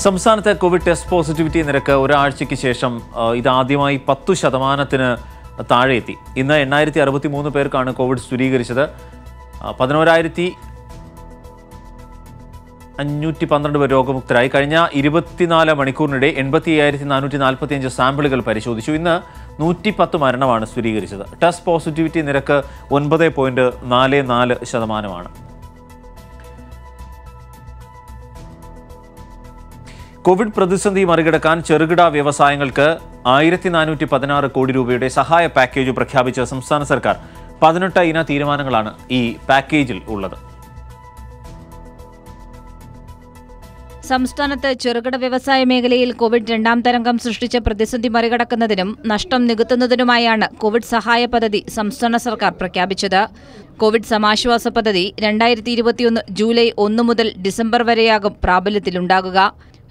സംസ്ഥാനത്തെ Covid test positivity നിരക്ക് ഒരാഴ്ചയ്ക്ക് ശേഷം ഇതാദ്യമായി 10% താഴെ എത്തി. ഇന്ന് 8063 പേർക്കാണ് കോവിഡ് സ്ഥിരീകരിച്ചത്. 11,512 പേർ രോഗമുക്തരായി. കഴിഞ്ഞ 24 മണിക്കൂറിനിടെ 85,445 സാമ്പിളുകൾ പരിശോധിച്ചു. ഇന്ന് 110 മരണമാണ് സ്ഥിരീകരിച്ചത്. ടെസ്റ്റ് പോസിറ്റിവിറ്റി നിരക്ക് 9.44%. കോവിഡ് പ്രതിസന്ധി മറികടക്കാൻ ചെറുകിട വ്യവസായങ്ങൾക്ക് 1416 കോടി രൂപയുടെ സഹായ പാക്കേജ് പ്രഖ്യാപിച്ച സംസ്ഥാന സർക്കാർ 18 ഇന തീരുമാനങ്ങളാണ് ഈ പാക്കേജിൽ ഉള്ളത്. സംസ്ഥാനത്ത് ചെറുകിട വ്യവസായ മേഖലയിൽ കോവിഡ് രണ്ടാം തരംഗം സൃഷ്ടിച്ച പ്രതിസന്ധി മറികടക്കുന്നതിനും നഷ്ടം നികത്തുന്നതിനുമായാണ് കോവിഡ് സഹായ പദ്ധതി സംസ്ഥാന സർക്കാർ പ്രഖ്യാപിച്ചത്. കോവിഡ് സമാശ്വാസ പദ്ധതി 2021 ജൂലൈ 1 മുതൽ ഡിസംബർ വരെയാകും പ്രാബല്യത്തിലുണ്ടാകുക.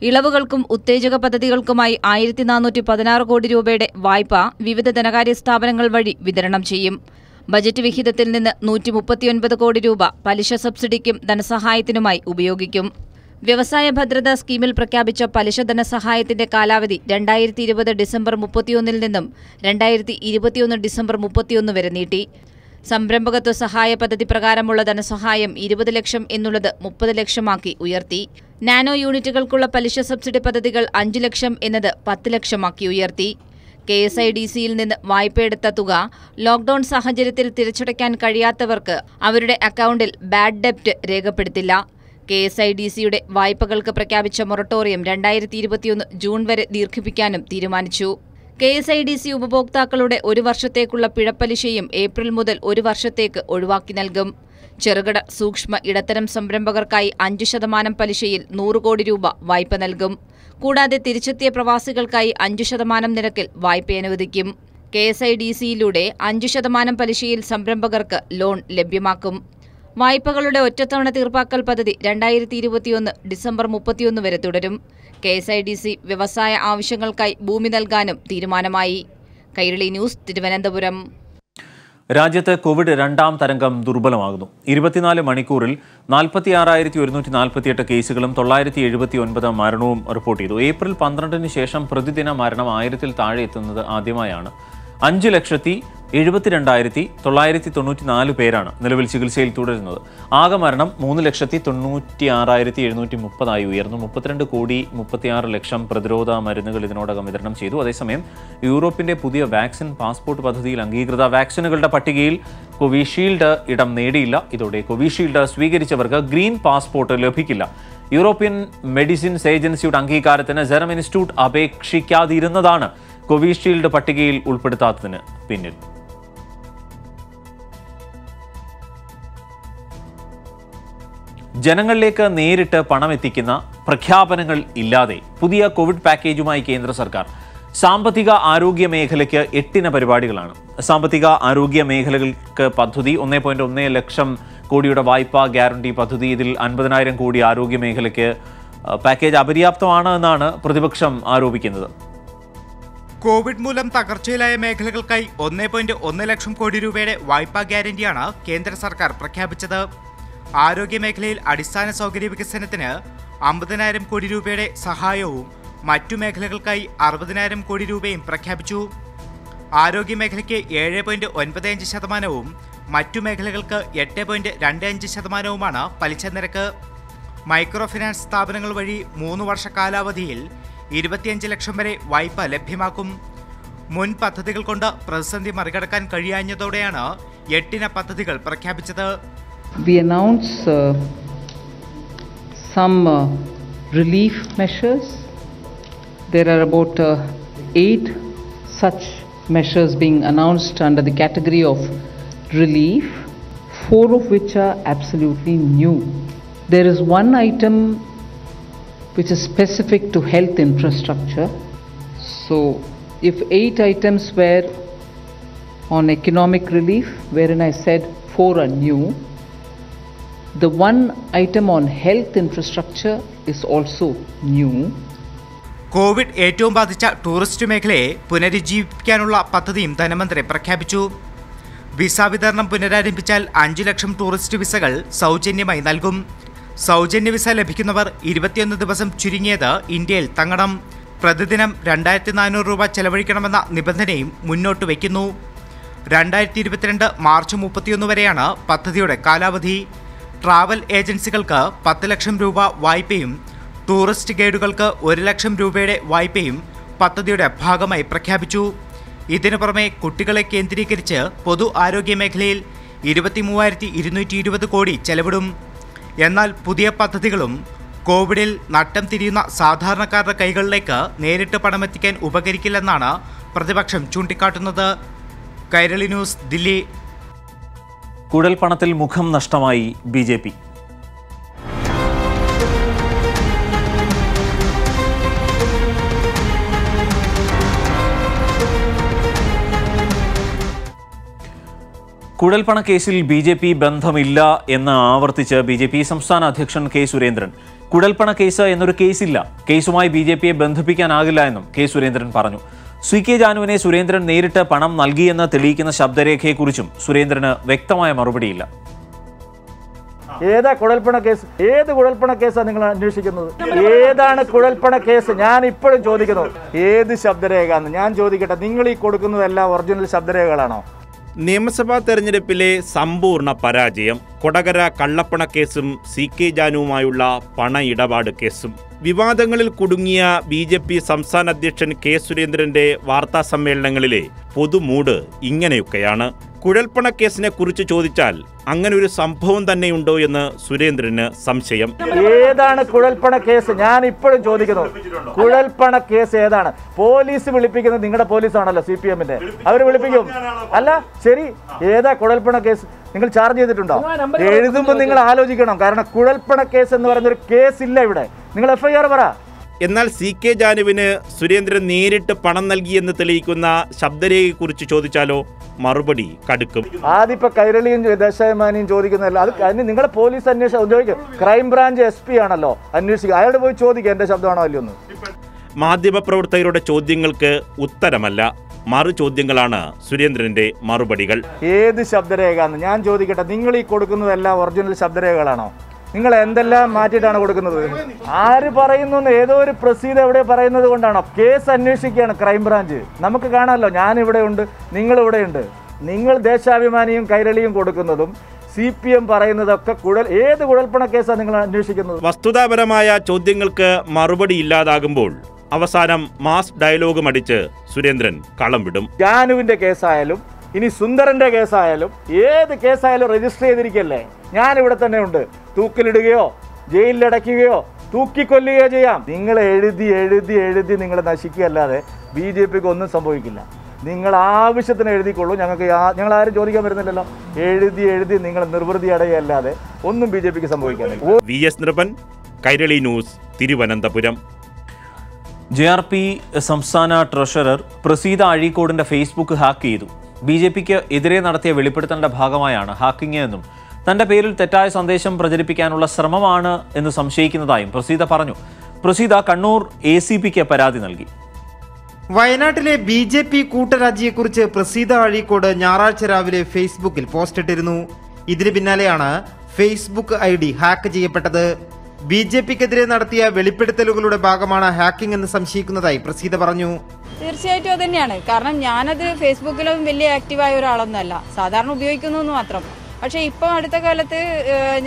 ഇളവുകൾക്കും ഉത്തേജക പദ്ധതികൾക്കുമായി 1416 കോടി രൂപയുടെ വായ്പ വിവിധ ധനകാര്യ സ്ഥാപനങ്ങൾ വഴി വിതരണം ചെയ്യും. ബജറ്റ് വിഹിതത്തിൽ നിന്ന് 139 കോടി രൂപ പലിശ സബ്സിഡിക്കും ധനസഹായത്തിനുമായി ഉപയോഗിക്കും. വ്യവസായ ഭദ്രതാ സ്കീമിൽ പ്രഖ്യാപിച്ച പലിശ ധനസഹായത്തിന്റെ കാലാവധി 2020 ഡിസംബർ 31 നിന്നും 2021 ഡിസംബർ 31 വരെ നീട്ടി. സംരംഭകത്വ സഹായ പദ്ധതി പ്രകാരമുള്ള ധനസഹായം 20 ലക്ഷം എന്നുള്ളത് 30 ലക്ഷമാക്കി ഉയർത്തി. നാനോ യൂണിറ്റുകൾക്കുള്ള പലിശ സബ്സിഡി പദ്ധതികൾ 5 ലക്ഷം എന്നത് 10 ലക്ഷമാക്കി ഉയർത്തി. KSIDCയിൽ നിന്ന് വായ്പയെടുത്ത തുക ലോക്ഡൌൺ സാഹചര്യത്തിൽ തിരിച്ചടയ്ക്കാൻ കഴിയാത്തവർക്ക് അവരുടെ അക്കൗണ്ടിൽ ബാഡ് ഡെപ്റ്റ് രേഖപ്പെടുത്തില്ല. KSIDCയുടെ വായ്പകൾക്ക് പ്രഖ്യാപിച്ച മൊറട്ടോറിയം 2021 ജൂൺ വരെ ദീർഘിപ്പിക്കാനും തീരുമാനിച്ചു. KSIDC ഉപഭോക്താക്കളുടെ 1 വർഷത്തേക്കുള്ള പിഴപ്പലിശയും ഏപ്രിൽ മുതൽ 1 വർഷത്തേക്ക് ഒഴിവാക്കി നൽകും. ചെറുകിട സൂക്ഷ്മ ഇടത്തരം സംരംഭകർക്കായി 5% പലിശയിൽ 100 കോടി രൂപ വായ്പ നൽകും. കൂടാതെ തിരിച്ചെത്തിയ പ്രവാസികൾക്കായി 5% നിരക്കിൽ വായ്പ അനുവദിക്കും. KSIDCയിലൂടെ 5% പലിശയിൽ സംരംഭകർക്ക് ലോൺ ലഭ്യമാക്കും. വായ്പകളുടെ ഒറ്റത്തവണ തീർപ്പാക്കൽ പദ്ധതി 2021 ഡിസംബർ 31 വരെ തുടരും. KSIDC വ്യവസായ ആവശ്യങ്ങൾക്കായി ഭൂമി നൽകാനും തീരുമാനമായി. കൈരളി ന്യൂസ്, തിരുവനന്തപുരം. രാജ്യത്ത് കോവിഡ് രണ്ടാം തരംഗം ദുർബലമാകുന്നു. 24 മണിക്കൂറിൽ 46,148 കേസുകളും 979 മരണവും റിപ്പോർട്ട് ചെയ്തു. ഏപ്രിൽ 12 ശേഷം പ്രതിദിന മരണം 1000-ൽ താഴെ എത്തുന്നത് ആദ്യമായാണ്. 5,72,994 പേരാണ് നിലവിൽ ചികിത്സയിൽ തുടരുന്നത്. ആകെ മരണം 3,96,730 ഉയർന്നു. 32,36,00,000 പ്രതിരോധ മരുന്നുകൾ ഇതിനോടകം വിതരണം ചെയ്തു. അതേസമയം യൂറോപ്പിന്റെ പുതിയ വാക്സിൻ പാസ്പോർട്ട് പദ്ധതിയിൽ അംഗീകൃത വാക്സിനുകളുടെ പട്ടികയിൽ കോവിഷീൽഡ് ഇടം നേടിയില്ല. ഇതോടെ കോവിഷീൽഡ് സ്വീകരിച്ചവർക്ക് ഗ്രീൻ പാസ്പോർട്ട് ലഭിക്കില്ല. യൂറോപ്യൻ മെഡിസിൻസ് ഏജൻസിയുടെ അംഗീകാരത്തിന് സെറം ഇൻസ്റ്റിറ്റ്യൂട്ട് അപേക്ഷിക്കാതിരുന്നതാണ് കോവിഷീൽഡ് പട്ടികയിൽ ഉൾപ്പെടുത്താത്തതിന് പിന്നിൽ. ജനങ്ങളിലേക്ക് നേരിട്ട് പണം എത്തിക്കുന്ന പ്രഖ്യാപനങ്ങൾ ഇല്ലാതെ പുതിയ കോവിഡ് പാക്കേജുമായി കേന്ദ്ര സർക്കാർ. സാമ്പത്തിക ആരോഗ്യ മേഖലയ്ക്ക് 8 ഇന പരിപാടികളാണ്. സാമ്പത്തിക ആരോഗ്യ മേഖലകൾക്ക് പദ്ധതി 1.1 ലക്ഷം കോടിയുടെ വായ്പാ ഗ്യാരണ്ടി പദ്ധതി. ഇതിൽ 50,000 കോടി ആരോഗ്യ മേഖലയ്ക്ക്. പാക്കേജ് അപര്യാപ്തമാണ് എന്നാണ് പ്രതിപക്ഷം ആരോപിക്കുന്നത്. കോവിഡ് മൂലം തകർച്ചയിലായ മേഖലകൾക്കായി 1.1 ലക്ഷം കോടി രൂപയുടെ വായ്പാ ഗ്യാരണ്ടിയാണ് കേന്ദ്ര സർക്കാർ പ്രഖ്യാപിച്ചത്. ആരോഗ്യ മേഖലയിൽ അടിസ്ഥാന സൗകര്യ വികസനത്തിന് 50,000 കോടി രൂപയുടെ സഹായവും മറ്റു മേഖലകൾക്കായി 60,000 കോടി രൂപയും പ്രഖ്യാപിച്ചു. ആരോഗ്യ മേഖലയ്ക്ക് 7.95%, മറ്റു മേഖലകൾക്ക് 8.25%മാണ് പലിശ നിരക്ക്. മൈക്രോ ഫിനാൻസ് സ്ഥാപനങ്ങൾ വഴി 3 വർഷ കാലാവധിയിൽ 25 ലക്ഷം വരെ വായ്പ ലഭ്യമാക്കും. മുൻ പദ്ധതികൾ കൊണ്ട് പ്രതിസന്ധി മറികടക്കാൻ കഴിയാഞ്ഞതോടെയാണ് 8 ഇന പദ്ധതികൾ പ്രഖ്യാപിച്ചത്. We announce some relief measures. There are about 8 such measures being announced under the category of relief, 4 of which are absolutely new. There is one item which is specific to health infrastructure. So if 8 items were on economic relief, wherein I said 4 are new, the one item on health infrastructure is also new. Covid ഏറ്റവും ബാധിച്ച tourist മേഖലയെ പുനരുജ്ജീവിപ്പിക്കാനുള്ള പദ്ധതിയും ധനമന്ത്രി പ്രഖ്യാപിച്ചു. Visa വിതരണം പുനരാരംഭിച്ചാൽ 5 ലക്ഷം tourist വിസകൾ സൗജന്യമായി നൽകും. സൗജന്യ വിസ ലഭിക്കുന്നവർ 21 ദിവസം ചുരുങ്ങിയത് ഇന്ത്യയിൽ തങ്ങണം. പ്രതിദിനം 2400 രൂപ ചെലവഴിക്കണമെന്ന നിബന്ധനയും മുന്നോട്ട് വയ്ക്കുന്നു. 2022 മാർച്ച് 31 വരെയാണ് പദ്ധതിയുടെ കാലാവധി. ട്രാവൽ ഏജൻസികൾക്ക് 10 ലക്ഷം രൂപ വായ്പയും ടൂറിസ്റ്റ് ഗൈഡുകൾക്ക് 1 ലക്ഷം രൂപയുടെ വായ്പയും പദ്ധതിയുടെ ഭാഗമായി പ്രഖ്യാപിച്ചു. ഇതിനു പുറമെ കുട്ടികളെ കേന്ദ്രീകരിച്ച് പൊതു ആരോഗ്യ മേഖലയിൽ 23,220 കോടി ചെലവിടും. എന്നാൽ പുതിയ പദ്ധതികളും കോവിഡിൽ നട്ടം തിരിയുന്ന സാധാരണക്കാരുടെ കൈകളിലേക്ക് നേരിട്ട് പണമെത്തിക്കാൻ ഉപകരിക്കില്ലെന്നാണ് പ്രതിപക്ഷം ചൂണ്ടിക്കാട്ടുന്നത്. കൈരളി ന്യൂസ്, ദില്ലി. കുഴൽപ്പണത്തിൽ മുഖം നഷ്ടമായി BJP. കുഴൽപ്പണ കേസിൽ BJP ബന്ധമില്ല എന്ന് ആവർത്തിച്ച് BJP സംസ്ഥാന അധ്യക്ഷൻ K. സുരേന്ദ്രൻ. കുഴൽപ്പണ കേസ് എന്നൊരു കേസില്ല, കേസുമായി BJPയെ ബന്ധിപ്പിക്കാനാകില്ല എന്നും K. സുരേന്ദ്രൻ പറഞ്ഞു. CK ജാനുവിനെ സുരേന്ദ്രൻ നേരിട്ട് പണം നൽകിയെന്ന് തെളിയിക്കുന്ന ശബ്ദരേഖയെക്കുറിച്ചും സുരേന്ദ്രന് വ്യക്തമായ മറുപടിയില്ല. ഏതാ കുഴൽപ്പണ കേസ്? ഏത് കുഴൽപ്പണ കേസാണ് നിങ്ങൾ അന്വേഷിക്കുന്നത്? ഏതാണ് കുഴൽപ്പണ കേസ്? ഞാൻ ഇപ്പോഴും ചോദിക്കുന്നു, ഏത് ശബ്ദരേഖ എന്ന് ഞാൻ ചോദിക്കട്ടെ. നിങ്ങൾ ഈ കൊടുക്കുന്നതെല്ലാം ഒറിജിനൽ ശബ്ദരേഖകളാണോ? നിയമസഭാ തെരഞ്ഞെടുപ്പിലെ സമ്പൂർണ്ണ പരാജയം, കൊടകര കള്ളപ്പണ കേസും CK ജാനുവുമായുള്ള പണ ഇടപാട് കേസും. വിവാദങ്ങളിൽ കുടുങ്ങിയ BJP സംസ്ഥാന അധ്യക്ഷൻ K. സുരേന്ദ്രന്റെ വാർത്താ സമ്മേളനങ്ങളിലെ പൊതുമൂഡ് ഇങ്ങനെയൊക്കെയാണ്. കുഴൽപ്പണ കേസിനെ കുറിച്ച് ചോദിച്ചാൽ അങ്ങനെ ഒരു സംഭവം തന്നെയുണ്ടോ എന്ന് സുരേന്ദ്രന് സംശയം. ഏതാണ് കുഴൽപ്പണ കേസ്? ഞാൻ ഇപ്പോഴും ചോദിക്കുന്നു, കുഴൽപ്പണ കേസ് ഏതാണ്? പോലീസ് വിളിപ്പിക്കുന്നത് നിങ്ങളുടെ പോലീസാണല്ലോ, CPMന്റെ. അവർ വിളിപ്പിക്കും. അല്ല, ശരി, ഏതാ കുഴൽപ്പണ കേസ്? നിങ്ങൾ ചാർജ് ചെയ്തിട്ടുണ്ടോ? എഴുതുമ്പോൾ നിങ്ങൾ ആലോചിക്കണം. കാരണം കുഴൽപ്പണ കേസ് എന്ന് പറയുന്നൊരു കേസില്ല ഇവിടെ. നിങ്ങൾ FIR പറ. എന്നാൽ CK ജാനുവിന് സുരേന്ദ്രൻ നേരിട്ട് പണം നൽകിയെന്ന് തെളിയിക്കുന്ന ശബ്ദരേഖയെക്കുറിച്ച് ചോദിച്ചാലോ മറുപടി കടുക്കും. ആദ്യപ്പോ കൈരളിയും ദേശാഭിമാനിയും ചോദിക്കുന്നതല്ല, അത് നിങ്ങളുടെ പോലീസ് അന്വേഷണം ചോദിക്കും. ക്രൈംബ്രാഞ്ച് SP ആണല്ലോ അന്വേഷിക്കുക, അയാളോട് പോയി ചോദിക്കുക എന്റെ ശബ്ദമാണോ അല്ലയൊന്ന്. മാധ്യമപ്രവർത്തകരുടെ ചോദ്യങ്ങൾക്ക് ഉത്തരമല്ല, മറു ചോദ്യങ്ങളാണ് സുരേന്ദ്രന്റെ മറുപടികൾ. ഏത് ശബ്ദരേഖ എന്ന് ഞാൻ ചോദിക്കട്ടെ. നിങ്ങൾ ഈ കൊടുക്കുന്നതെല്ലാം ഒറിജിനൽ ശബ്ദരേഖകളാണോ? നിങ്ങൾ എന്തെല്ലാം മാറ്റിയിട്ടാണ് കൊടുക്കുന്നത്? ആര് പറയുന്നു? ഏതോ ഒരു പ്രസീത എവിടെ പറയുന്നത് കൊണ്ടാണോ? കേസ് അന്വേഷിക്കുകയാണ് ക്രൈംബ്രാഞ്ച്. നമുക്ക് കാണാമല്ലോ, ഞാനിവിടെ ഉണ്ട്, നിങ്ങളിവിടെ ഉണ്ട്. നിങ്ങൾ ദേശാഭിമാനിയും കൈരളിയും കൊടുക്കുന്നതും CPM പറയുന്നതൊക്കെ ഏത് കുഴൽപ്പണ കേസാണ് നിങ്ങൾ അന്വേഷിക്കുന്നത്? വസ്തുതാപരമായ ചോദ്യങ്ങൾക്ക് മറുപടി ഇല്ലാതാകുമ്പോൾ അവസാനം മാസ് ഡയലോഗും അടിച്ച് സുരേന്ദ്രൻ കളം വിടും. ജാനുവിന്റെ കേസായാലും ഇനി സുന്ദരന്റെ കേസായാലും ഏത് കേസായാലും രജിസ്റ്റർ ചെയ്തിരിക്കല്ലേ. ഞാനിവിടെ തന്നെ ഉണ്ട്. തൂക്കിലിടുകയോ ജയിലിലടയ്ക്കുകയോ തൂക്കിക്കൊല്ലുകയോ ചെയ്യാം. നിങ്ങൾ എഴുതി എഴുതി എഴുതി നിങ്ങൾ നശിക്കുകയല്ലാതെ BJPക്ക് ഒന്നും സംഭവിക്കില്ല. നിങ്ങൾ ആവശ്യത്തിന് എഴുതിക്കൊള്ളൂ. ഞങ്ങൾ ആരും ചോദിക്കാൻ വരുന്നില്ലല്ലോ. എഴുതി എഴുതി നിങ്ങൾ നിർവൃതി അടയല്ലാതെ ഒന്നും BJPക്ക് സംഭവിക്കാനില്ല. VS Nripan, Kairali news, Thiruvananthapuram. JRP സംസ്ഥാന ട്രഷറർ പ്രസീത അഴീക്കോടിന്റെ ഫേസ്ബുക്ക് ഹാക്ക് ചെയ്തു. BJPക്ക് എതിരെ നടത്തിയ വെളിപ്പെടുത്തലിന്റെ ഭാഗമായാണ് ഹാക്കിംഗ് എന്നും തന്റെ പേരിൽ തെറ്റായ സന്ദേശം പ്രചരിപ്പിക്കാനുള്ള ശ്രമമാണ് എന്ന് സംശയിക്കുന്നതായും പ്രസീത പറഞ്ഞു. പ്രസീത കണ്ണൂർ ACPക്ക് പരാതി നൽകി. വയനാട്ടിലെ BJP കൂട്ടരാജിയെക്കുറിച്ച് പ്രസീത അഴീക്കോട് ഞായറാഴ്ച രാവിലെ ഫേസ്ബുക്കിൽ പോസ്റ്റിട്ടിരുന്നു. ഇതിന് പിന്നാലെയാണ് ഫേസ്ബുക്ക് ID ഹാക്ക് ചെയ്യപ്പെട്ടത്. BJPക്കെതിരെ നടത്തിയ വെളിപ്പെടുത്തലുകളുടെ ഭാഗമാണ് ഹാക്കിംഗ് എന്ന് സംശയിക്കുന്നതായി പ്രസീത പറഞ്ഞു. തീർച്ചയായിട്ടും അത് തന്നെയാണ്. കാരണം ഞാനത് ഫേസ്ബുക്കിലും വലിയ ആക്റ്റീവായ ഒരാളൊന്നുമല്ല, സാധാരണ ഉപയോഗിക്കുന്നു എന്ന് മാത്രം. പക്ഷേ ഇപ്പോൾ അടുത്ത കാലത്ത്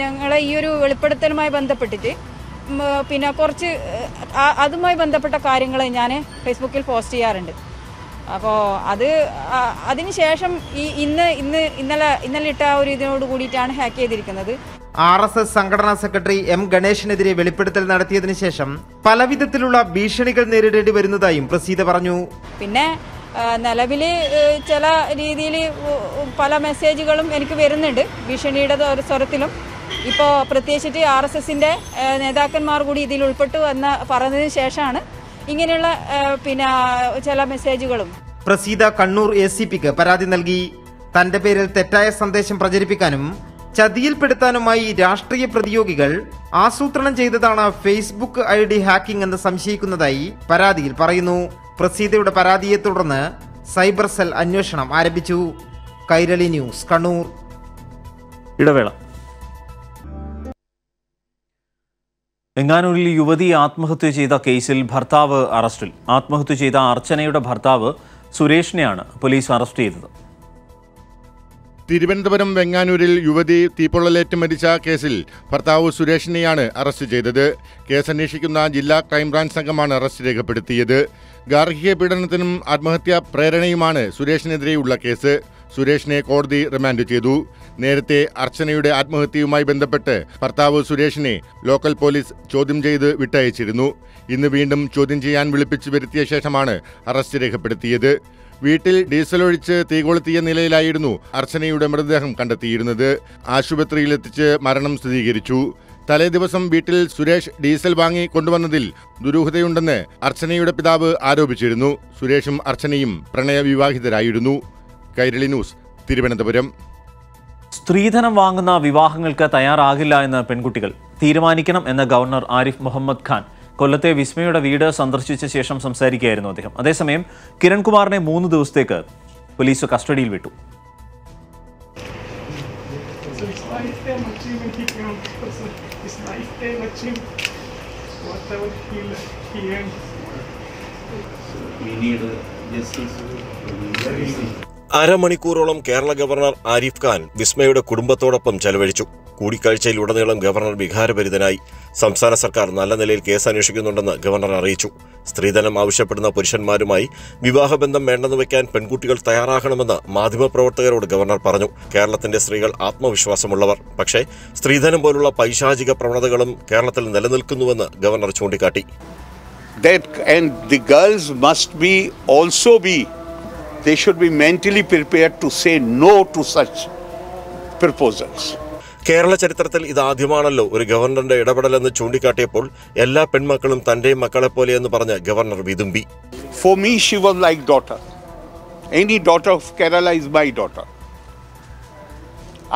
ഞങ്ങളെ ഈ ഒരു വെളിപ്പെടുത്തലുമായി ബന്ധപ്പെട്ടിട്ട് പിന്നെ കുറച്ച് അതുമായി ബന്ധപ്പെട്ട കാര്യങ്ങൾ ഞാൻ ഫേസ്ബുക്കിൽ പോസ്റ്റ് ചെയ്യാറുണ്ട്. അപ്പോൾ അതിനുശേഷം ഇന്നലെ ഇട്ട ഒരു ഇതിനോട് കൂടിയിട്ടാണ് ഹാക്ക് ചെയ്തിരിക്കുന്നത്. RSS സംഘടനാ സെക്രട്ടറി M. ഗണേശനെതിരെ വെളിപ്പെടുത്തൽ നടത്തിയതിനു ശേഷം പലവിധത്തിലുള്ള ഭീഷണികൾ നേരിടേണ്ടി വരുന്നതായും പ്രസീത പറഞ്ഞു. പിന്നെ നിലവിൽ ചില രീതിയിൽ പല മെസ്സേജുകളും എനിക്ക് വരുന്നുണ്ട് ഭീഷണിയുടെ ഒരു സ്വരത്തിലും. ഇപ്പോൾ പ്രത്യേകിച്ചിട്ട് RSSന്റെ നേതാക്കന്മാർ കൂടി ഇതിൽ ഉൾപ്പെട്ടു എന്ന് പറഞ്ഞതിന് ശേഷമാണ് ഇങ്ങനെയുള്ള പിന്നെ ചില മെസ്സേജുകളും. പ്രസീത കണ്ണൂർ ACPക്ക് പരാതി നൽകി. തന്റെ പേരിൽ തെറ്റായ സന്ദേശം പ്രചരിപ്പിക്കാനും ചതിയിൽപ്പെടുത്താനുമായി രാഷ്ട്രീയ പ്രതിയോഗികൾ ആസൂത്രണം ചെയ്തതാണ് ഫേസ്ബുക്ക് ID ഹാക്കിംഗ് എന്ന് സംശയിക്കുന്നതായി പരാതിയിൽ പറയുന്നു. പ്രസീതയുടെ പരാതിയെ തുടർന്ന് സൈബർ സെൽ അന്വേഷണം ആരംഭിച്ചു. കൈരളി ന്യൂസ്, കണ്ണൂർ. ഇടവേള. വെങ്ങാനൂരിൽ യുവതി ആത്മഹത്യ ചെയ്ത കേസിൽ ഭർത്താവ് അറസ്റ്റിൽ. ആത്മഹത്യ ചെയ്ത അർച്ചനയുടെ ഭർത്താവ് സുരേഷിനെയാണ് പോലീസ് അറസ്റ്റ് ചെയ്തത്. തിരുവനന്തപുരം വെങ്ങാനൂരിൽ യുവതി തീപ്പൊള്ളലേറ്റ് മരിച്ച കേസിൽ ഭർത്താവ് സുരേഷിനെയാണ് അറസ്റ്റ് ചെയ്തത്. കേസന്വേഷിക്കുന്ന ജില്ലാ ക്രൈംബ്രാഞ്ച് സംഘമാണ് അറസ്റ്റ് രേഖപ്പെടുത്തിയത്. ഗാർഹിക പീഡനത്തിനും ആത്മഹത്യാ പ്രേരണയുമാണ് സുരേഷിനെതിരെയുള്ള കേസ്. സുരേഷിനെ കോടതി റിമാൻഡ് ചെയ്തു. നേരത്തെ അർച്ചനയുടെ ആത്മഹത്യയുമായി ബന്ധപ്പെട്ട് ഭർത്താവ് സുരേഷിനെ ലോക്കൽ പോലീസ് ചോദ്യം ചെയ്ത് വിട്ടയച്ചിരുന്നു. ഇന്ന് വീണ്ടും ചോദ്യം ചെയ്യാൻ വിളിപ്പിച്ചു വരുത്തിയ ശേഷമാണ് അറസ്റ്റ് രേഖപ്പെടുത്തിയത്. വീട്ടിൽ ഡീസൽ ഒഴിച്ച് തീകൊളുത്തിയ നിലയിലായിരുന്നു അർച്ചനയുടെ മൃതദേഹം കണ്ടെത്തിയിരുന്നത്. ആശുപത്രിയിലെത്തിച്ച് മരണം സ്ഥിരീകരിച്ചു. തലേ ദിവസം വീട്ടിൽ സുരേഷ് ഡീസൽ വാങ്ങി കൊണ്ടുവന്നതിൽ ദുരൂഹതയുണ്ടെന്ന് അർച്ചനയുടെ പിതാവ് ആരോപിച്ചിരുന്നു. സുരേഷും അർച്ചനയും പ്രണയവിവാഹിതരായിരുന്നു. കൈരളി ന്യൂസ്, തിരുവനന്തപുരം. സ്ത്രീധനം വാങ്ങുന്ന വിവാഹങ്ങൾക്ക് തയ്യാറാകില്ല എന്ന് പെൺകുട്ടികൾ തീരുമാനിക്കണം എന്ന ഗവർണർ ആരിഫ് മുഹമ്മദ് ഖാൻ കൊല്ലത്തെ വിസ്മയുടെ വീട് സന്ദർശിച്ച ശേഷം സംസാരിക്കുകയായിരുന്നു അദ്ദേഹം. അതേസമയം കിരൺകുമാറിനെ 3 ദിവസത്തേക്ക് പോലീസ് കസ്റ്റഡിയിൽ വിട്ടു. അരമണിക്കൂറോളം കേരള ഗവർണർ ആരിഫ് ഖാൻ വിസ്മയുടെ കുടുംബത്തോടൊപ്പം ചെലവഴിച്ചു. കൂടിക്കാഴ്ചയിലുടനീളം ഗവർണർ വികാരഭരിതനായി. സംസ്ഥാന സർക്കാർ നല്ല നിലയിൽ കേസ് അന്വേഷിക്കുന്നുണ്ടെന്ന് ഗവർണർ അറിയിച്ചു. സ്ത്രീധനം ആവശ്യപ്പെടുന്ന പുരുഷന്മാരുമായി വിവാഹബന്ധം വേണ്ടെന്ന് വയ്ക്കാൻ പെൺകുട്ടികൾ തയ്യാറാകണമെന്ന് മാധ്യമപ്രവർത്തകരോട് ഗവർണർ പറഞ്ഞു. കേരളത്തിന്റെ സ്ത്രീകൾ ആത്മവിശ്വാസമുള്ളവർ, പക്ഷേ സ്ത്രീധനം പോലുള്ള പൈശാചിക പ്രവണതകളും കേരളത്തിൽ നിലനിൽക്കുന്നുവെന്ന് ഗവർണർ ചൂണ്ടിക്കാട്ടി. They should be mentally prepared to say no to such proposals. Kerala ചരിത്രത്തിൽ ഇതാദ്യമാണല്ലോ ഒരു ഗവർണറുടെ ഇടപെടലെന്ന് ചൂണ്ടിക്കാട്ടിയപ്പോൾ എല്ലാ പെൺമക്കളും തന്റെ മക്കളെപ്പോലെയെന്ന് പറഞ്ഞ് ഗവർണർ വിതുമ്പി. For me, she was like daughter. Any daughter of Kerala is my daughter.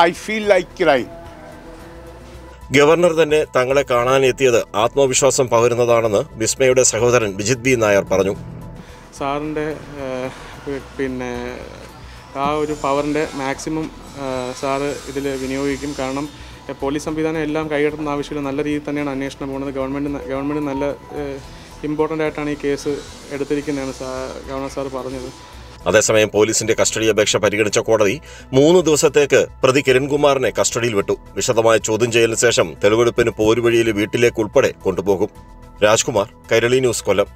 I feel like crying. Governor തന്നെ തങ്ങളെ കാണാനെത്തിയത് ആത്മവിശ്വാസം പകരുന്നതാണെന്ന് വിസ്മയുടെ സഹോദരൻ വിജിത് ബി നായർ പറഞ്ഞു. സാറിൻ്റെ ആ ഒരു പവറിൻ്റെ മാക്സിമം സാറ് ഇതിൽ വിനിയോഗിക്കും. കാരണം പോലീസ് സംവിധാനം എല്ലാം കൈകടത്തുന്ന ആവശ്യമില്ല. നല്ല രീതിയിൽ തന്നെയാണ് അന്വേഷണം പോകുന്നത്. ഗവൺമെൻറ് നല്ല ഇമ്പോർട്ടൻ്റ് ആയിട്ടാണ് ഈ കേസ് എടുത്തിരിക്കുന്നതാണ് ഗവർണർ സാർ പറഞ്ഞത്. അതേസമയം പോലീസിന്റെ കസ്റ്റഡി അപേക്ഷ പരിഗണിച്ച കോടതി 3 ദിവസത്തേക്ക് പ്രതി കിരൺകുമാറിനെ കസ്റ്റഡിയിൽ വിട്ടു. വിശദമായ ചോദ്യം ചെയ്യലിന് ശേഷം തെളിവെടുപ്പിന് പോരുവഴിയിലെ വീട്ടിലേക്ക് ഉൾപ്പെടെ കൊണ്ടുപോകും. രാജ്കുമാർ, കൈരളി ന്യൂസ്, കൊല്ലം.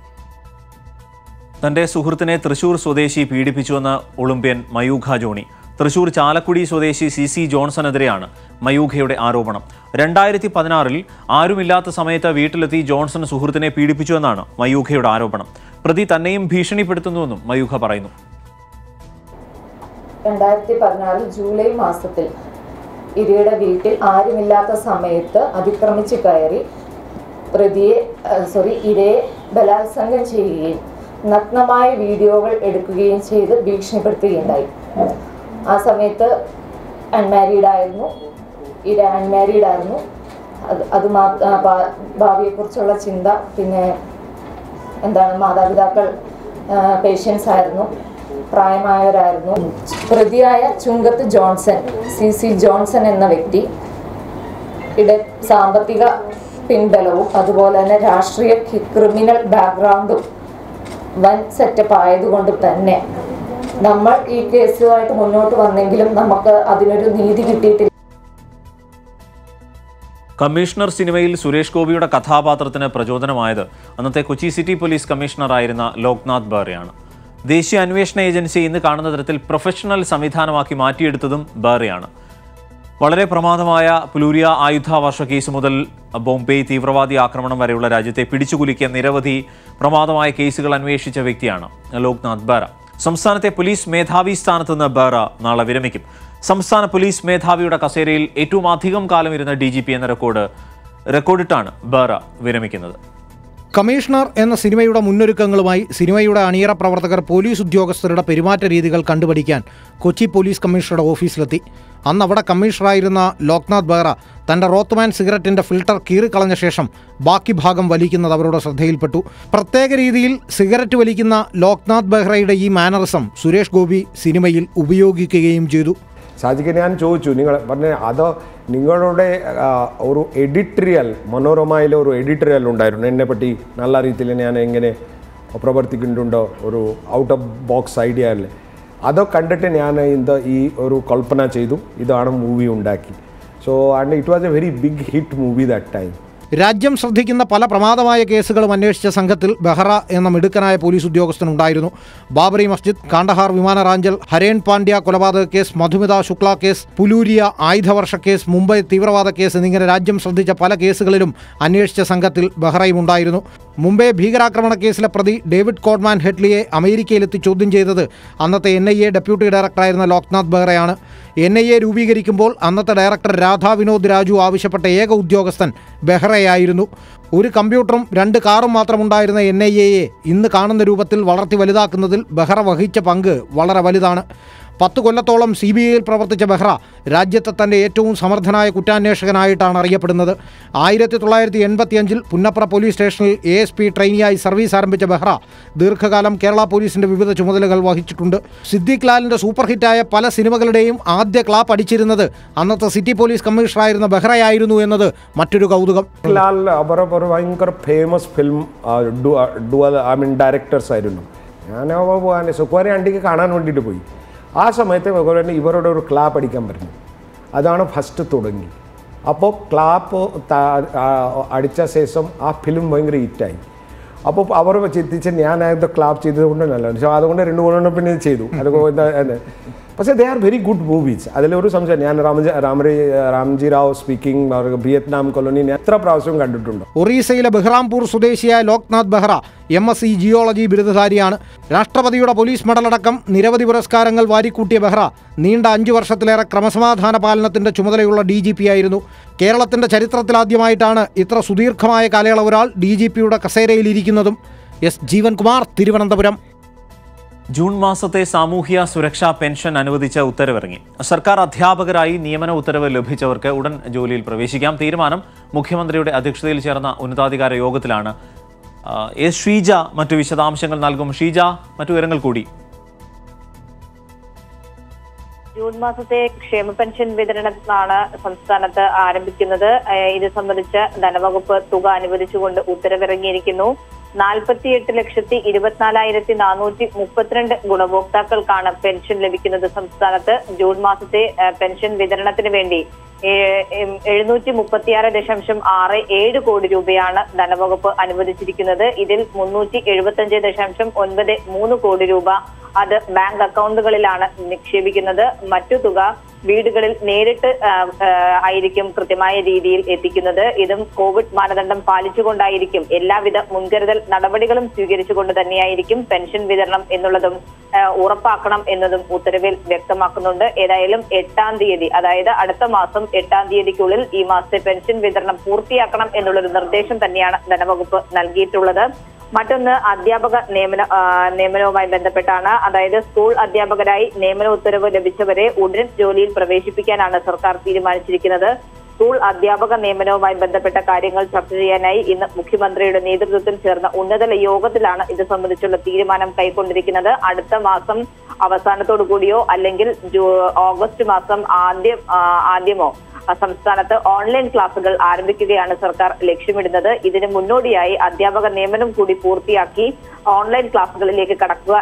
തന്റെ സുഹൃത്തിനെ തൃശൂർ സ്വദേശി പീഡിപ്പിച്ചുവെന്ന ഒളിമ്പ്യൻ മയൂഖ ജോണി. തൃശൂർ ചാലക്കുടി സ്വദേശി CC ജോൺസണെതിരെയാണ് മയൂഖയുടെ ആരോപണം. 2016-ൽ ആരുമില്ലാത്ത സമയത്ത് വീട്ടിലെത്തി ജോൺസൺ സുഹൃത്തിനെ പീഡിപ്പിച്ചുവെന്നാണ് മയൂഖയുടെ ആരോപണം. പ്രതി തന്നെയും ഭീഷണിപ്പെടുത്തുന്നുവെന്നും മയൂഖ പറയുന്നു. 2014 ജൂലൈ മാസത്തിൽ ഇരയുടെ വീട്ടിൽ ആരുമില്ലാത്ത സമയത്ത് അതിക്രമിച്ച് കയറി ഇരയെ ബലാത്സംഗം ചെയ്യുകയും നഗ്നമായ വീഡിയോകൾ എടുക്കുകയും ചെയ്ത് ഭീഷണിപ്പെടുത്തുകയുണ്ടായി. ആ സമയത്ത് ഇര അൺമാരീഡ് ആയിരുന്നു. അത് ഭാവിയെക്കുറിച്ചുള്ള ചിന്ത, പിന്നെ മാതാപിതാക്കൾ പേഷ്യൻസ് ആയിരുന്നു, പ്രായമായവരായിരുന്നു. പ്രതിയായ ചുങ്കത്ത് ജോൺസൺ, CC ജോൺസൺ എന്ന വ്യക്തി സാമ്പത്തിക പിൻബലവും അതുപോലെ തന്നെ രാഷ്ട്രീയ ക്രിമിനൽ ബാക്ക്ഗ്രൗണ്ടും വൻ സെറ്റപ്പ് ആയതുകൊണ്ട് തന്നെ നമ്മൾ ഈ കേസുമായിട്ട് മുന്നോട്ട് വന്നെങ്കിലും നമുക്ക് അതിനൊരു നീതി കിട്ടിയിട്ടില്ല. കമ്മീഷണർ സിനിമയിൽ സുരേഷ് ഗോപിയുടെ കഥാപാത്രത്തിന് പ്രചോദനമായത് അന്നത്തെ കൊച്ചി സിറ്റി പോലീസ് കമ്മീഷണറായിരുന്ന ലോക്നാഥ് ബെഹ്റയാണ്. ദേശീയ അന്വേഷണ ഏജൻസി ഇന്ന് കാണുന്ന തരത്തിൽ പ്രൊഫഷണൽ സംവിധാനമാക്കി മാറ്റിയെടുത്തതും ബെഹ്റയാണ്. വളരെ പ്രമാദമായ പുലൂരിയ ആയുധാവർഷ കേസ് മുതൽ ബോംബെ തീവ്രവാദി ആക്രമണം വരെയുള്ള രാജ്യത്തെ പിടിച്ചുകുലുക്കിയ നിരവധി പ്രമാദമായ കേസുകൾ അന്വേഷിച്ച വ്യക്തിയാണ് ലോക്നാഥ് ബെഹ്റ. സംസ്ഥാനത്തെ പോലീസ് മേധാവി സ്ഥാനത്ത് നിന്ന് ബെഹ്റ നാളെ വിരമിക്കും. സംസ്ഥാന പോലീസ് മേധാവിയുടെ കസേരയിൽ ഏറ്റവും അധികം കാലം ഇരുന്ന DGP എന്ന റെക്കോർഡിട്ടാണ് ബെഹ്റ വിരമിക്കുന്നത്. കമ്മീഷണർ എന്ന സിനിമയുടെ മുന്നൊരുക്കങ്ങളുമായി സിനിമയുടെ അണിയറ പ്രവർത്തകർ പോലീസ് ഉദ്യോഗസ്ഥരുടെ പെരുമാറ്റ രീതികൾ കണ്ടുപിടിക്കാൻ കൊച്ചി പോലീസ് കമ്മീഷണറുടെ ഓഫീസിലെത്തി. അന്ന് അവിടെ കമ്മീഷണറായിരുന്ന ലോക്നാഥ് ബെഹ്റ തൻ്റെ റോത്ത്മാൻ സിഗരറ്റിൻ്റെ ഫിൽട്ടർ കീറിക്കളഞ്ഞ ശേഷം ബാക്കി ഭാഗം വലിക്കുന്നത് അവരുടെ ശ്രദ്ധയിൽപ്പെട്ടു. പ്രത്യേക രീതിയിൽ സിഗരറ്റ് വലിക്കുന്ന ലോക്നാഥ് ബെഹ്റയുടെ ഈ മാനറിസം സുരേഷ് ഗോപി സിനിമയിൽ ഉപയോഗിക്കുകയും ചെയ്തു. ഷാജിക്ക് ഞാൻ ചോദിച്ചു, നിങ്ങൾ പറഞ്ഞ അതോ നിങ്ങളുടെ ഒരു എഡിറ്ററിയൽ മനോരമയിലെ ഒരു എഡിറ്ററിയൽ ഉണ്ടായിരുന്നു എന്നെപ്പറ്റി നല്ല രീതിയിൽ ഞാൻ എങ്ങനെ പ്രവർത്തിക്കുന്നുണ്ടോ, ഒരു ഔട്ട് ഓഫ് ബോക്സ് ഐഡിയ അല്ലേ, അതൊക്കെ കണ്ടിട്ട് ഞാൻ ഈ ഒരു കൽപ്പന ചെയ്തു, ഇതാണ് മൂവി ഉണ്ടാക്കി. So and it was a very big hit movie that time. രാജ്യം ശ്രദ്ധിക്കുന്ന പല പ്രമാദമായ കേസുകളും അന്വേഷിച്ച സംഘത്തിൽ ബെഹ്റ എന്ന മിടുക്കനായ പോലീസ് ഉദ്യോഗസ്ഥനുണ്ടായിരുന്നു. ബാബറി മസ്ജിദ്, കാണ്ഡഹാർ വിമാനറാഞ്ചൽ, ഹരേൻ പാണ്ഡ്യ കൊലപാതക കേസ്, മധുമിത ശുക്ല കേസ്, പുലൂരിയ ആയുധവർഷ കേസ്, മുംബൈ തീവ്രവാദ കേസ് എന്നിങ്ങനെ രാജ്യം ശ്രദ്ധിച്ച പല കേസുകളിലും അന്വേഷിച്ച സംഘത്തിൽ ബെഹ്റയും ഉണ്ടായിരുന്നു. മുംബൈ ഭീകരാക്രമണ കേസിലെ പ്രതി ഡേവിഡ് കോഡ്മാൻ ഹെഡ്ലിയെ അമേരിക്കയിലെത്തി ചോദ്യം ചെയ്തത് അന്നത്തെ NIA ഡെപ്യൂട്ടി ഡയറക്ടറായിരുന്ന ലോക്നാഥ് ബെഹ്റയാണ്. NIA രൂപീകരിക്കുമ്പോൾ അന്നത്തെ ഡയറക്ടർ രാധാ വിനോദ് രാജു ആവശ്യപ്പെട്ട ഏക ഉദ്യോഗസ്ഥൻ ബെഹ്റയായിരുന്നു. ഒരു കമ്പ്യൂട്ടറും 2 കാറും മാത്രമുണ്ടായിരുന്ന NIAയെ ഇന്ന് കാണുന്ന രൂപത്തിൽ വളർത്തി വലുതാക്കുന്നതിൽ ബെഹ്റ വഹിച്ച പങ്ക് വളരെ വലുതാണ്. 10 കൊല്ലത്തോളം CBIയിൽ പ്രവർത്തിച്ച ബെഹ്റ രാജ്യത്തെ തൻ്റെ ഏറ്റവും സമർത്ഥനായ കുറ്റാന്വേഷകനായിട്ടാണ് അറിയപ്പെടുന്നത്. 1985 പുന്നപ്ര പോലീസ് സ്റ്റേഷനിൽ ASP ട്രെയിനിയായി സർവീസ് ആരംഭിച്ച ബെഹ്റ ദീർഘകാലം കേരള പോലീസിൻ്റെ വിവിധ ചുമതലകൾ വഹിച്ചിട്ടുണ്ട്. സിദ്ദിഖ് ലാലിൻ്റെ സൂപ്പർ ഹിറ്റായ പല സിനിമകളുടെയും ആദ്യ ക്ലാപ്പ് അടിച്ചിരുന്നത് അന്നത്തെ സിറ്റി പോലീസ് കമ്മീഷണറായിരുന്ന ബെഹ്റയായിരുന്നു എന്നത് മറ്റൊരു കൗതുകം. ലാൽ അവരെ ഭയങ്കര ഫേമസ് ഫിലിം ഡയറക്ടേഴ്സ് ആയിരുന്നു. ഞാൻ സുഖ്വാരി ആൻറ്റിക്ക് കാണാൻ വേണ്ടിയിട്ട് പോയി. ആ സമയത്ത് ഇവരോട് ഒരു ക്ലാപ്പ് അടിക്കാൻ പറഞ്ഞു. അതാണ് ഫസ്റ്റ് തുടങ്ങി. അപ്പോൾ ക്ലാപ്പ് അടിച്ച ശേഷം ആ ഫിലിം ഭയങ്കര ഹിറ്റായി. അപ്പോൾ അവർ ചിന്തിച്ച് ഞാനത് ക്ലാപ്പ് ചെയ്തത് കൊണ്ട് നല്ല, പക്ഷേ അതുകൊണ്ട് 2 കൊല്ലം പിന്നെ ചെയ്തു. അതുകൊണ്ട് പക്ഷേ they are very good movies, അതിലൊരു സംശയം. ഞാൻ Ramji Rao speaking, Vietnam colony ഞാൻ എത്ര പ്രാവശ്യം കണ്ടിട്ടുണ്ട്. ഒറീസയിലെ ബഹ്റാംപൂർ സ്വദേശിയായ ലോക്നാഥ് ബെഹ്റ MSc ജിയോളജി ബിരുദധാരിയാണ്. രാഷ്ട്രപതിയുടെ പോലീസ് മെഡലടക്കം നിരവധി പുരസ്കാരങ്ങൾ വാരിക്കൂട്ടിയ ബെഹ്റ നീണ്ട 5 വർഷത്തിലേറെ ക്രമസമാധാന പാലനത്തിൻ്റെ ചുമതലയുള്ള DGP ആയിരുന്നു. കേരളത്തിൻ്റെ ചരിത്രത്തിലാദ്യമായിട്ടാണ് ഇത്ര സുദീർഘമായ കാലയളവ് ഒരാൾ DGPയുടെ കസേരയിലിരിക്കുന്നതും. S. ജീവൻകുമാർ, തിരുവനന്തപുരം. ജൂൺ മാസത്തെ സാമൂഹ്യ സുരക്ഷാ പെൻഷൻ അനുവദിച്ച ഉത്തരവിറങ്ങി. സർക്കാർ അധ്യാപകരായി നിയമന ഉത്തരവ് ലഭിച്ചവർക്ക് ഉടൻ ജോലിയിൽ പ്രവേശിക്കാം. തീരുമാനം മുഖ്യമന്ത്രിയുടെ അധ്യക്ഷതയിൽ ചേർന്ന ഉന്നതാധികാര യോഗത്തിലാണ്. ഷീജ മറ്റു വിശദാംശങ്ങൾ നൽകും. ഷീജ, മറ്റു വിവരങ്ങൾ കൂടി. ജൂൺ മാസത്തെ ക്ഷേമ പെൻഷൻ വിതരണമാണ് സംസ്ഥാനത്ത് ആരംഭിക്കുന്നത്. ഇത് സംബന്ധിച്ച് ധനവകുപ്പ് തുക അനുവദിച്ചുകൊണ്ട് ഉത്തരവിറങ്ങിയിരിക്കുന്നു. 48,24,432 ഗുണഭോക്താക്കൾക്കാണ് പെൻഷൻ ലഭിക്കുന്നത്. സംസ്ഥാനത്ത് ജൂൺ മാസത്തെ പെൻഷൻ വിതരണത്തിന് വേണ്ടി 736.67 കോടി രൂപയാണ് ധനവകുപ്പ് അനുവദിച്ചിരിക്കുന്നത്. ഇതിൽ 375.93 കോടി രൂപ അത് ബാങ്ക് അക്കൗണ്ടുകളിലാണ് നിക്ഷേപിക്കുന്നത്. മറ്റു തുക വീടുകളിൽ നേരിട്ട് ആയിരിക്കും കൃത്യമായ രീതിയിൽ എത്തിക്കുന്നത്. ഇതും കോവിഡ് മാനദണ്ഡം പാലിച്ചുകൊണ്ടായിരിക്കും. എല്ലാവിധ മുൻകരുതൽ നടപടികളും സ്വീകരിച്ചുകൊണ്ട് തന്നെയായിരിക്കും പെൻഷൻ വിതരണം എന്നുള്ളതും ഉറപ്പാക്കണം എന്നതും ഉത്തരവിൽ വ്യക്തമാക്കുന്നുണ്ട്. ഏതായാലും 8-ാം തീയതി, അതായത് അടുത്ത മാസം 8-ാം തീയതിക്കുള്ളിൽ ഈ മാസത്തെ പെൻഷൻ വിതരണം പൂർത്തിയാക്കണം എന്നുള്ളൊരു നിർദ്ദേശം തന്നെയാണ് ധനവകുപ്പ് നൽകിയിട്ടുള്ളത്. മറ്റൊന്ന് അധ്യാപക നിയമനവുമായി ബന്ധപ്പെട്ടാണ്. അതായത് സ്കൂൾ അധ്യാപകരായി നിയമന ഉത്തരവ് ലഭിച്ചവരെ ഉടൻ ജോലിയിൽ പ്രവേശിപ്പിക്കാനാണ് സർക്കാർ തീരുമാനിച്ചിരിക്കുന്നത്. സ്കൂൾ അധ്യാപക നിയമനവുമായി ബന്ധപ്പെട്ട കാര്യങ്ങൾ ചർച്ച ചെയ്യാനായി ഇന്ന് മുഖ്യമന്ത്രിയുടെ നേതൃത്വത്തിൽ ചേർന്ന ഉന്നതതല യോഗത്തിലാണ് ഇത് സംബന്ധിച്ചുള്ള തീരുമാനം കൈക്കൊണ്ടിരിക്കുന്നത്. അടുത്ത മാസം അവസാനത്തോടു കൂടിയോ അല്ലെങ്കിൽ ഓഗസ്റ്റ് മാസം ആദ്യമോ സംസ്ഥാനത്ത് ഓൺലൈൻ ക്ലാസുകൾ ആരംഭിക്കുകയാണ് സർക്കാർ ലക്ഷ്യമിടുന്നത്. ഇതിന് മുന്നോടിയായി അധ്യാപക നിയമനം കൂടി പൂർത്തിയാക്കി ഓൺലൈൻ ക്ലാസുകളിലേക്ക് കടക്കുക